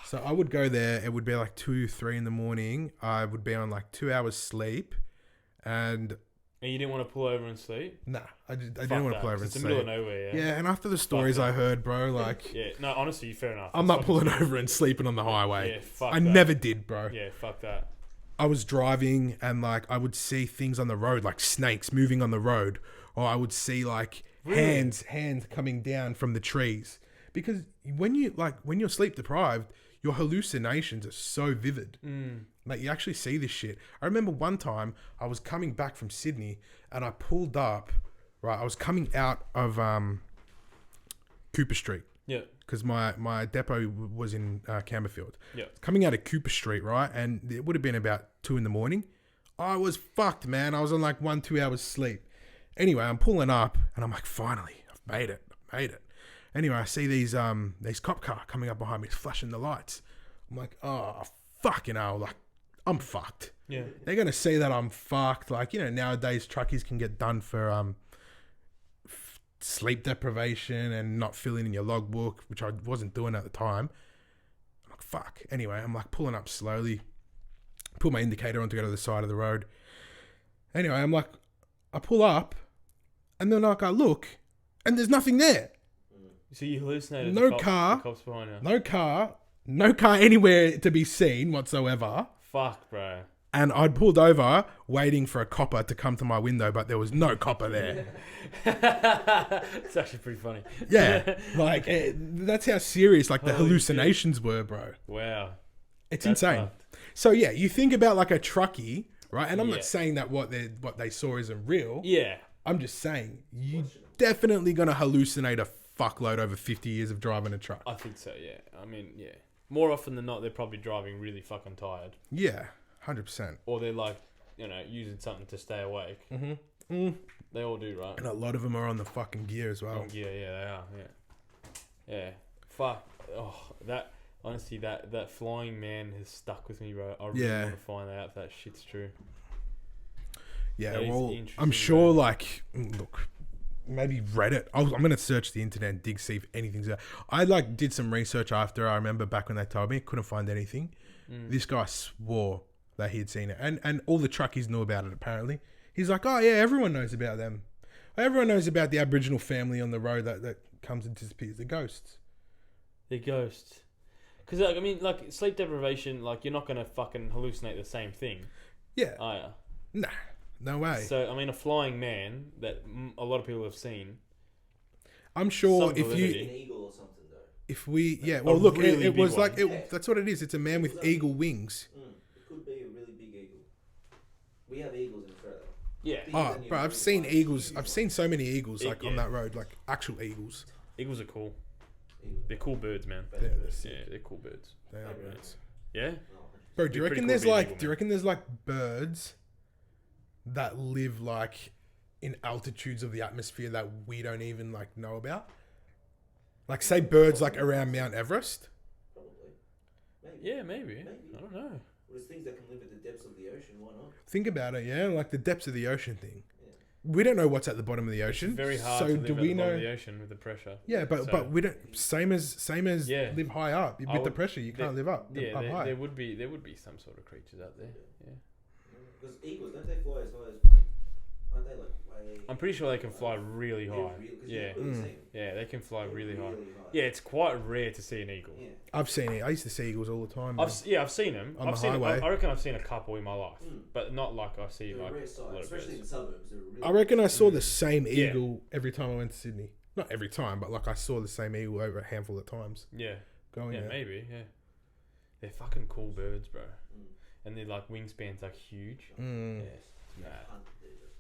So I would go there. It would be like 2, 3 in the morning. I would be on like 2 hours sleep, and you didn't want to pull over and sleep? Nah, I didn't want to pull over and sleep. It's the middle of nowhere. Yeah, and after the stories I heard, bro, like, yeah, no, honestly, fair enough. I'm not pulling over and sleeping on the highway. Yeah, fuck I that. never did, bro. Yeah, fuck that. I was driving and like I would see things on the road, like snakes moving on the road, or I would see like hands coming down from the trees. Because when you're sleep deprived, your hallucinations are so vivid. Like, you actually see this shit. I remember one time I was coming back from Sydney and I pulled up, right? I was coming out of Cooper Street. Yeah. Because my depot was in Campbellfield. Yeah. Coming out of Cooper Street, right? And it would have been about 2 a.m. I was fucked, man. I was on like 1-2 hours sleep. Anyway, I'm pulling up and I'm like, finally, I've made it. Anyway, I see these cop car coming up behind me, flashing the lights. I'm like, oh, fucking hell, like, I'm fucked. Yeah. They're going to say that I'm fucked. Like, you know, nowadays truckies can get done for sleep deprivation and not filling in your logbook, which I wasn't doing at the time. I'm like, fuck. Anyway, I'm like pulling up slowly, put my indicator on to go to the side of the road. Anyway, I'm like, I pull up and then like I look and there's nothing there. So you hallucinated no car, the cops behind you. no car, No car anywhere to be seen whatsoever. Fuck, bro. And I'd pulled over waiting for a copper to come to my window, but there was no copper there. It's actually pretty funny. Yeah. Like, that's how serious, like, the Holy hallucinations were, bro. Wow. It's That's insane. fucked. So, yeah, you think about, like, a truckie, right? And I'm Yeah. not saying that what they saw isn't real. Yeah. I'm just saying, you definitely going to hallucinate a fuckload over 50 years of driving a truck. I think so, yeah. I mean, yeah. More often than not, they're probably driving really fucking tired. Yeah, 100%. Or they're like, you know, using something to stay awake. Mm-hmm. Mm. They all do, right? And a lot of them are on the fucking gear as well. Yeah, they are, yeah. Yeah. Fuck. Oh, that... Honestly, that flying man has stuck with me, bro. I really want to find out if that shit's true. Yeah, That is well, interesting, I'm sure, bro. like, look, maybe Reddit. I'm going to search the internet and dig, see if anything's there. I, like, did some research after. I remember back when they told me. Couldn't find anything. This guy swore that he had seen it. And all the truckies knew about it, apparently. He's like, oh, yeah, everyone knows about them. Everyone knows about the Aboriginal family on the road that comes and disappears. The ghosts. The ghosts. Because, like, I mean, like, sleep deprivation, like, you're not going to fucking hallucinate the same thing. Yeah. Are ya? Nah. No way. So, I mean, a flying man that a lot of people have seen. I'm sure Some if validity. you... An eagle or something though. If we... Yeah, well, look, really it big was one. like... That's what it is. It's a man with eagle wings. It could be a really big eagle. We have eagles in Australia. Yeah. Oh, bro, I've seen eagles. I've seen so many eagles, like, on that road. Like, actual eagles. Eagles are cool. They're cool birds, man. Yeah, They're cool birds. they are birds. Yeah? Bro, do you Be pretty reckon cool there's to be an like... eagle, Do you reckon there's, like, birds that live, like, in altitudes of the atmosphere that we don't even, like, know about? Like, say birds, like, around Mount Everest? Probably. Maybe. Yeah, maybe. I don't know. Well, there's things that can live at the depths of the ocean. Why not? Think about it, yeah? Like, the depths of the ocean thing. We don't know what's at the bottom of the ocean. It's very hard so to live do at we the know? bottom of the ocean with the pressure. Yeah, but we don't. Same as Yeah. live high up. With the would- pressure, you can't live up high. There would be some sort of creatures out there. Yeah. Because eagles, don't they fly as high as planes? Aren't they like way? I'm pretty sure they can fly really high. Yeah. Yeah, they can fly really high. Yeah, it's quite rare to see an eagle. Yeah. I've seen it. I used to see eagles all the time. I've seen them. On I've the seen highway. I reckon I've seen a couple in my life, but not like I see They're like a rare a sight, lot of especially in the birds. suburbs. They're a really I reckon I saw the same Yeah. eagle every time I went to Sydney. Not every time, but like I saw the same eagle over a handful of times. Yeah. Going Yeah, there. maybe. Yeah. They're fucking cool birds, bro. And they're like wingspans are huge. Mm. Yeah. It's mad. hunt.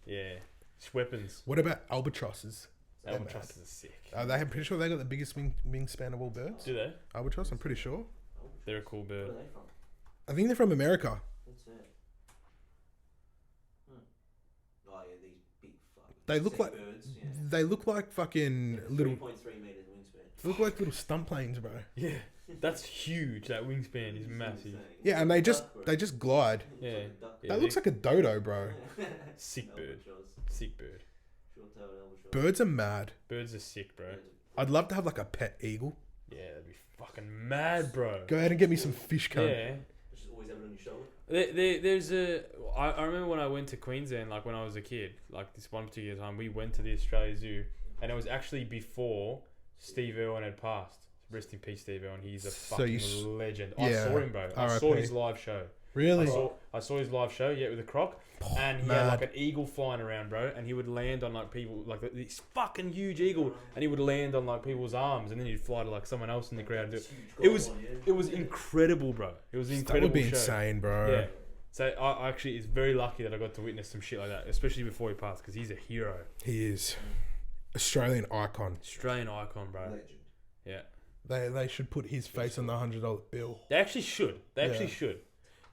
Yeah. It's weapons. What about albatrosses? They're Albatrosses are sick. mad. I'm pretty sure they got the biggest wingspan of all birds. Do they? Albatross, I'm pretty sure. They're a cool Where bird. are they from? I think they're from America. What's that? Oh yeah, these big fucking. They look sick like birds. Yeah. they look like fucking little. 3.3 meters wingspan. They look like little stunt planes, bro. Yeah. That's huge. That wingspan is massive. Insane. Yeah, and they just Duck, bro. they just glide. Yeah. Duck. Yeah, That looks like a dodo, bro. sick bird. Albatross. Sick bird. Short-tailed albatross. Birds are mad. Birds are sick, bro. I'd love to have like a pet eagle. Yeah, that'd be fucking mad, bro. Go ahead and get me some fish, cunt. Yeah. Just always have it on your shoulder. There's a. I remember when I went to Queensland, like when I was a kid, like this one particular time, we went to the Australia Zoo, and it was actually before Steve Irwin had passed. Rest in peace, Steve Irwin. He's a So fucking you s- legend. I yeah, saw him, bro. I saw RIP. his live show. Really? I saw his live show, yeah, with a croc, and he had like an eagle flying around, bro, and he would land on like people, like this fucking huge eagle, and he would land on like people's arms, and then he'd fly to like someone else in the crowd. And do it. It was incredible, bro. It was an That incredible would be show. insane, bro. Yeah. So I actually is very lucky that I got to witness some shit like that, especially before he passed, because he's a hero, He is Australian icon. Australian icon, bro. Legend. Yeah. They should put his face on the $100 bill. They actually should. They Yeah. actually should.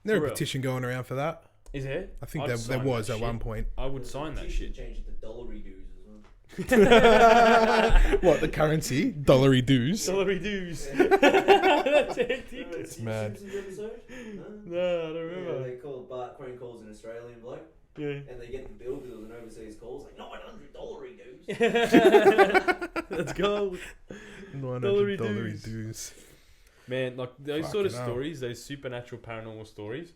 There's For a real. petition going around for that. Is there? I think I'd there sign was that at shit. one point. I would sign that You should shit. change it to dollary dues as well. What, the currency? Dollary dues. Celery dues. That's hectic. It's mad. Simpsons episode? No, I don't Yeah, remember. they call Bart Crane calls an Australian bloke, Yeah. and they get the bill because it was an overseas call. It's like $900 dues. Let's go. $900 dues. dues. Man, like those sort of Fucking hell. stories, those supernatural paranormal stories,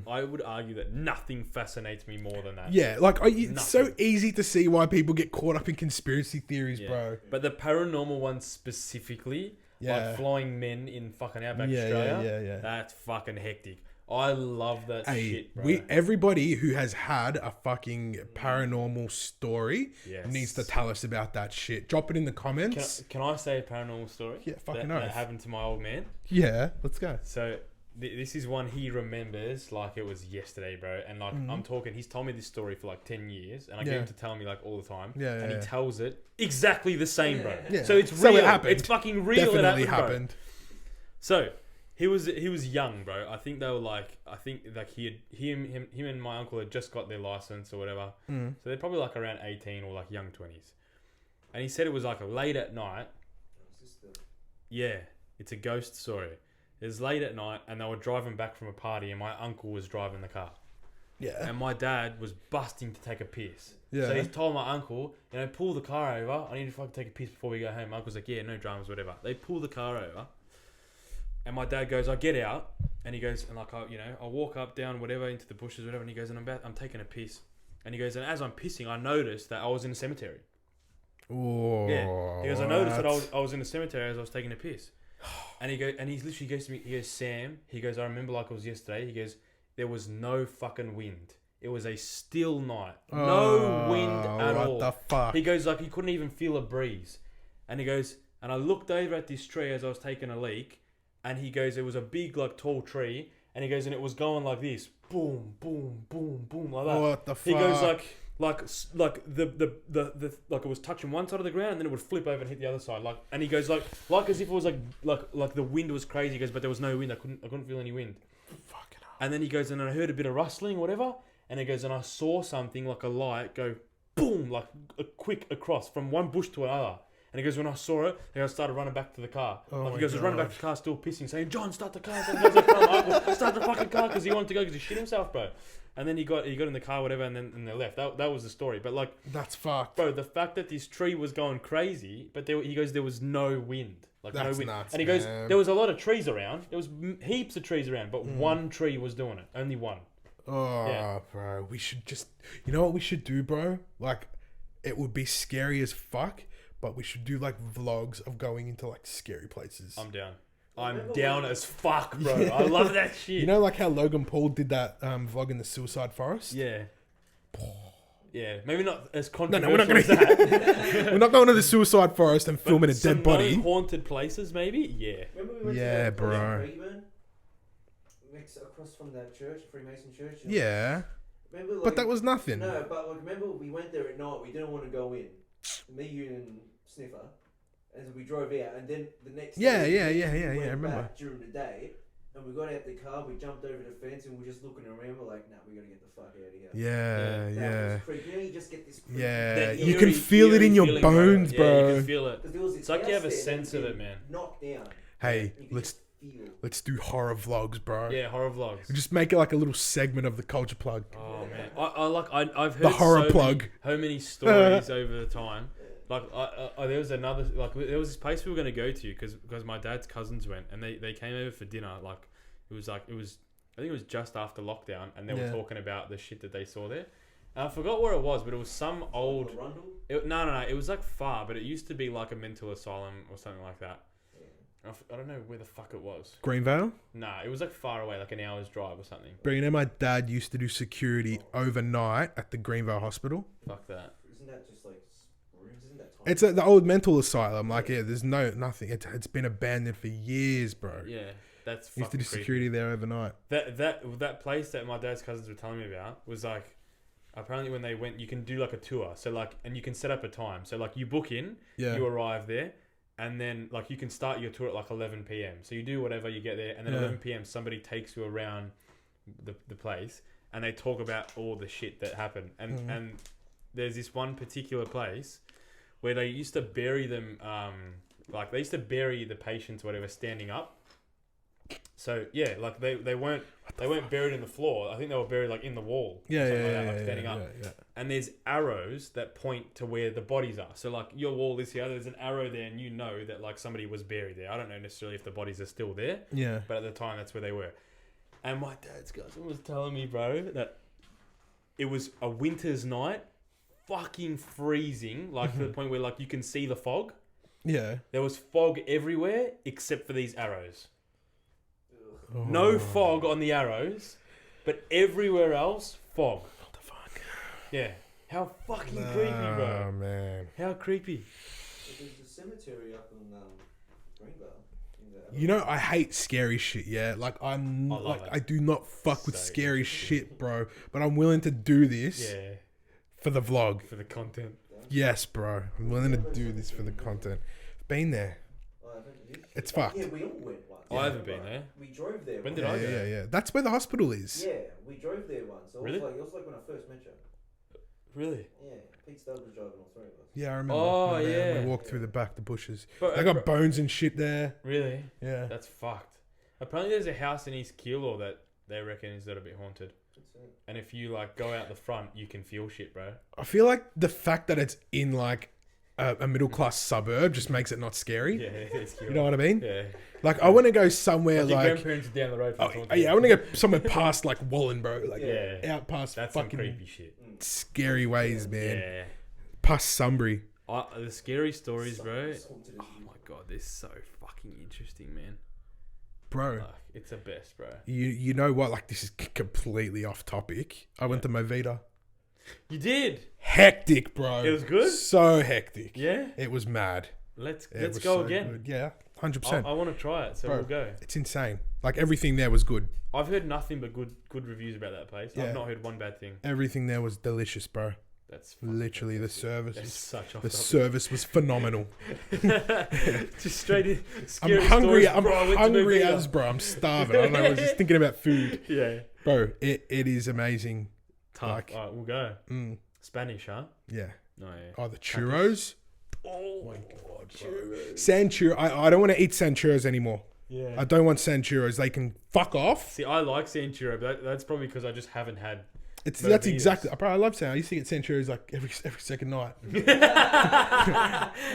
I would argue that nothing fascinates me more than that. Yeah, like it's so Nothing. easy to see why people get caught up in conspiracy theories, Yeah. bro. But the paranormal ones specifically, Yeah. like flying men in fucking outback Yeah, Australia, yeah. that's fucking hectic. I love that Hey, shit, bro. everybody who has had a fucking paranormal story Yes. needs to tell us about that shit. Drop it in the comments. Can I say a paranormal story? Yeah, fucking that oath. happened to my old man. Yeah, let's go. So this is one he remembers like it was yesterday, bro. And like I'm talking, he's told me this story for like 10 years, and I get him to tell me like all the time. Yeah, and yeah. he tells it exactly the same, bro. Yeah. So it's So real. it happened. It's fucking real. Definitely it happened, bro. happened. So he was young, bro. I think they were like him and my uncle had just got their license or whatever. So they're probably like around 18 or like young 20s. And he said it was like late at night. Yeah, it's a ghost story. It was late at night, and they were driving back from a party, and my uncle was driving the car. Yeah. And my dad was busting to take a piss. Yeah. So he told my uncle, pull the car over. I need to fucking take a piss before we go home. My uncle's like, yeah, no dramas, whatever. They pull the car over. And my dad goes, I get out. And he goes, and like, I'll walk up, down, whatever, into the bushes, whatever. And he goes, and I'm taking a piss. And he goes, and as I'm pissing, I noticed that I was in a cemetery. Oh, Yeah. He goes, I noticed that I was in a cemetery as I was taking a piss. And he literally goes to me, he goes, Sam, he goes, I remember like it was yesterday. He goes, there was no fucking wind. It was a still night. No wind at all. What the fuck? He goes, like, he couldn't even feel a breeze. And he goes, and I looked over at this tree as I was taking a leak. And he goes, it was a big, like, tall tree. And he goes, and it was going like this. Boom, boom, boom, boom, like that. What the fuck? He goes, like the like it was touching one side of the ground, and then it would flip over and hit the other side. Like, and he goes, like as if it was like the wind was crazy. He goes, but there was no wind. I couldn't feel any wind. Fucking hell. And then he goes, and I heard a bit of rustling, whatever. And he goes, and I saw something like a light go boom, like a quick across from one bush to another. And he goes, when I saw it, I started running back to the car. Oh like he my goes, I was running back God. to the car, still pissing, saying, John, start the car. So he goes, like, start the fucking car, because he wanted to go, because he shit himself, bro. And then he got in the car, whatever, and they left. That was the story. But like, That's fucked. bro, the fact that this tree was going crazy, but he goes, there was no wind. Like, That's no wind. nuts, And he goes, man. there was a lot of trees around. There was heaps of trees around, but one tree was doing it. Only one. Oh, Yeah. bro. We should just... You know what we should do, bro? Like, it would be scary as fuck, but we should do, like, vlogs of going into, like, scary places. I'm down. I'm down as fuck, bro. I love that shit. You know, like how Logan Paul did that vlog in the Suicide Forest? Yeah. Yeah, maybe not as No, controversial we're not going as that. We're not going to the Suicide Forest and filming a Some dead body. known haunted places, maybe? Yeah. Remember we went Yeah, to that place bro. in Craigburn? Across from that church, Freemason church? Yeah. Remember, like, But that was nothing. No, but like, remember we went there at night. We didn't want to go in. Me, you, and Sniffer, and so we drove out. And then the next Yeah, day, yeah, we I went remember. back during the day, and we got out the car. We jumped over the fence, and we're just looking around. We're like, "Nah, we gotta get the fuck out of here." Yeah, That yeah. was creepy. You know, you just get this. creepy- Yeah, That you can feel it in your feeling, bones, Yeah, bro. you can feel it. 'Cause there was this It's like you have a house there that sense of had it, been man. Knocked down. Hey, You could let's just feel. let's do horror vlogs, bro. Yeah, horror vlogs. Just make it like a little segment of the culture plug. Oh man, I've heard The horror plug. so many stories over the time. Like there was another, like there was this place we were going to go to because my dad's cousins went and they came over for dinner. Like it was I think it was just after lockdown, and they were talking about the shit that they saw there. And I forgot where it was, but it was some old. No, it was like far, but it used to be like a mental asylum or something like that. I don't know where the fuck it was. Greenvale? Nah, it was like far away, like an hour's drive or something. Bro, you know my dad used to do security overnight at the Greenvale Hospital. Fuck that. Isn't that just like rooms? Isn't that It's the old mental asylum. Like, yeah, there's nothing. It's been abandoned for years, bro. Yeah, that's He used to fucking do creepy. security there overnight. That place that my dad's cousins were telling me about was like, apparently when they went, you can do like a tour. So like, and you can set up a time. So like you book in, Yeah. you arrive there, and then like you can start your tour at like 11 p.m. So you do whatever, you get there, and then 11 p.m. somebody takes you around the place, and they talk about all the shit that happened. And there's this one particular place where they used to bury them, like they used to bury the patients, whatever, standing up. So yeah, like they weren't buried in the floor. I think they were buried like in the wall. Yeah, something yeah, like that, yeah, like standing up. yeah. And there's arrows that point to where the bodies are. So like your wall is here. There's an arrow there, and you know that like somebody was buried there. I don't know necessarily if the bodies are still there, Yeah. but at the time that's where they were. And my dad's cousin was telling me, bro, that it was a winter's night, fucking freezing, like to the point where like you can see the fog. Yeah. There was fog everywhere except for these arrows. Oh. No fog on the arrows, but everywhere else, fog. What the fuck? Yeah. How fucking creepy, bro. Oh, man. How creepy. There's a cemetery up in Greenville. You know, I hate scary shit, yeah? Like, I love it. I do not fuck with So scary shit, bro. But I'm willing to do this Yeah. for the vlog. For the content. Yes, bro. I'm willing to do this for the content. Been there. Oh, haven't you? It's fucked. Yeah, we all went once. I haven't been there. We drove there. When once. did I go? Yeah. That's where the hospital is. Yeah, we drove there once. Really? It was like when I first met you. Really? Yeah, Pete Stubbs was driving all three of us. Yeah, I remember. Oh, Remember, yeah. We walked through the back, the bushes. But They got bones and shit there. Really? Yeah. That's fucked. Apparently there's a house in East Keilor that they reckon is a little bit haunted. That's it. And if you like go out the front, you can feel shit, bro. I feel like the fact that it's in like a middle class suburb just makes it not scary. Yeah, it's Keilor. You know what I mean? Yeah. Like, I want to go somewhere Like your like. grandparents are down the road from Oh, yeah, I want to go somewhere past like Wallen, bro. Like, Yeah. out past That's some fucking creepy shit. scary ways, man. Yeah. Past Sunbury. The scary stories, bro. It's haunted as Oh you- my god, they're so fucking interesting, man. Bro, Like, it's the best, bro. you know what? Like, this is completely off topic. I went to Movida. You did? Hectic, bro. It was good? So hectic. Yeah? It was mad. Let's It go was so again. good. Yeah, 100%. I want to try it, so Bro. we'll go. It's insane. Like, everything there was good. I've heard nothing but good reviews about that place. Yeah. I've not heard one bad thing. Everything there was delicious, bro. That's fucking Literally, the fantastic. service. That's such off The topic. service was phenomenal. Just straight in. I'm Scary hungry. stories, I'm bro. I went to hungry Movida. as, bro. I'm starving. I don't know. I was just thinking about food, Yeah. bro. It is amazing. Tough. Like- Alright, we'll go. Mm, Spanish, huh? yeah. No, yeah. Oh, the churros. Oh my god, churros. Sand churros. I don't want to eat sand churros anymore. Yeah. I don't want sand churros. They can fuck off. See, I like San Churro, but that's probably because I just haven't had. That's Movidas. exactly. I love sand. I used to get sand churros like every second night.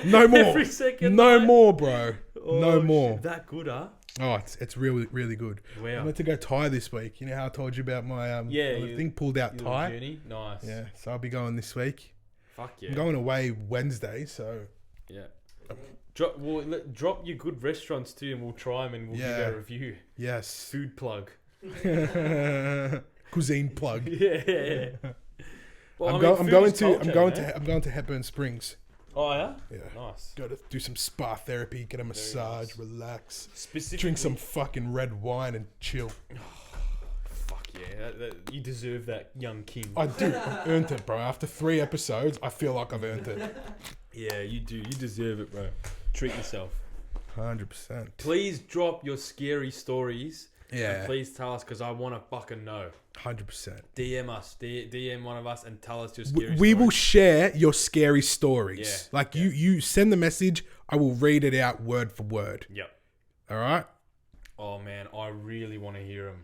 No more. Every second. No night. more, bro. Oh, No more. shit, that good, huh? Oh, it's really really good. I Wow. went to go tie this week. You know how I told you about my Yeah, my thing pulled out Your little tie. journey. Nice. Yeah, so I'll be going this week. Fuck yeah. I'm going away Wednesday, so Yeah. Drop your good restaurants too, and we'll try them, and we'll Yeah. give our review. yes. Food plug. Cuisine plug. Yeah. Well, I'm I mean, going food is to culture, I'm going to Hepburn Springs. Oh yeah. Yeah. Nice. Go to do some spa therapy, get a massage, nice. relax, Specifically. drink some fucking red wine and chill. Fuck yeah. You deserve that, young king. I do. I've earned it, bro. After 3 episodes, I feel like I've earned it. Yeah, you do. You deserve it, bro. Treat yourself. 100%. Please drop your scary stories. Yeah. And please tell us, because I want to fucking know. 100%. DM us. DM one of us and tell us your scary We will stories. share your scary stories. Yeah, Like yeah. you send the message, I will read it out word for word. Yep. All right? Oh, man. I really want to hear them.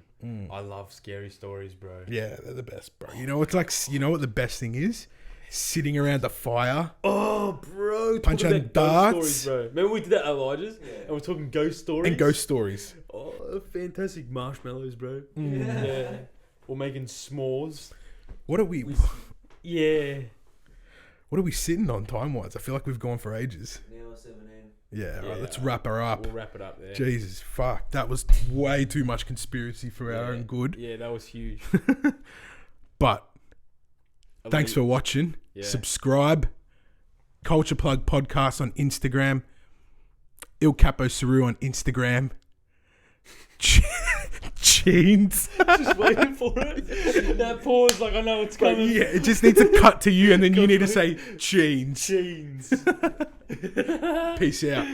I love scary stories, bro. Yeah, they're the best, bro. You know what's like? You know what the best thing is? Sitting around the fire. Oh, bro. Punch talking and about darts. ghost stories, bro. Remember we did that at Elijah's? Yeah. And we're talking ghost stories? And ghost stories. Oh, fantastic marshmallows, bro. Yeah. We're making s'mores. What are we? Yeah. What are we sitting on time wise? I feel like we've gone for ages. Now 17. Yeah. Right, Yeah. let's wrap her up. We'll wrap it up there. Jesus, fuck. That was way too much conspiracy for our own good. Yeah, that was huge. But thanks for watching. Yeah. Subscribe. Culture Plug Podcast on Instagram. Il Capo Saru on Instagram. Jeans. Just waiting for it. That pause, like I know it's But coming. yeah, it just needs to cut to you and then you need to say jeans. Jeans. Peace out.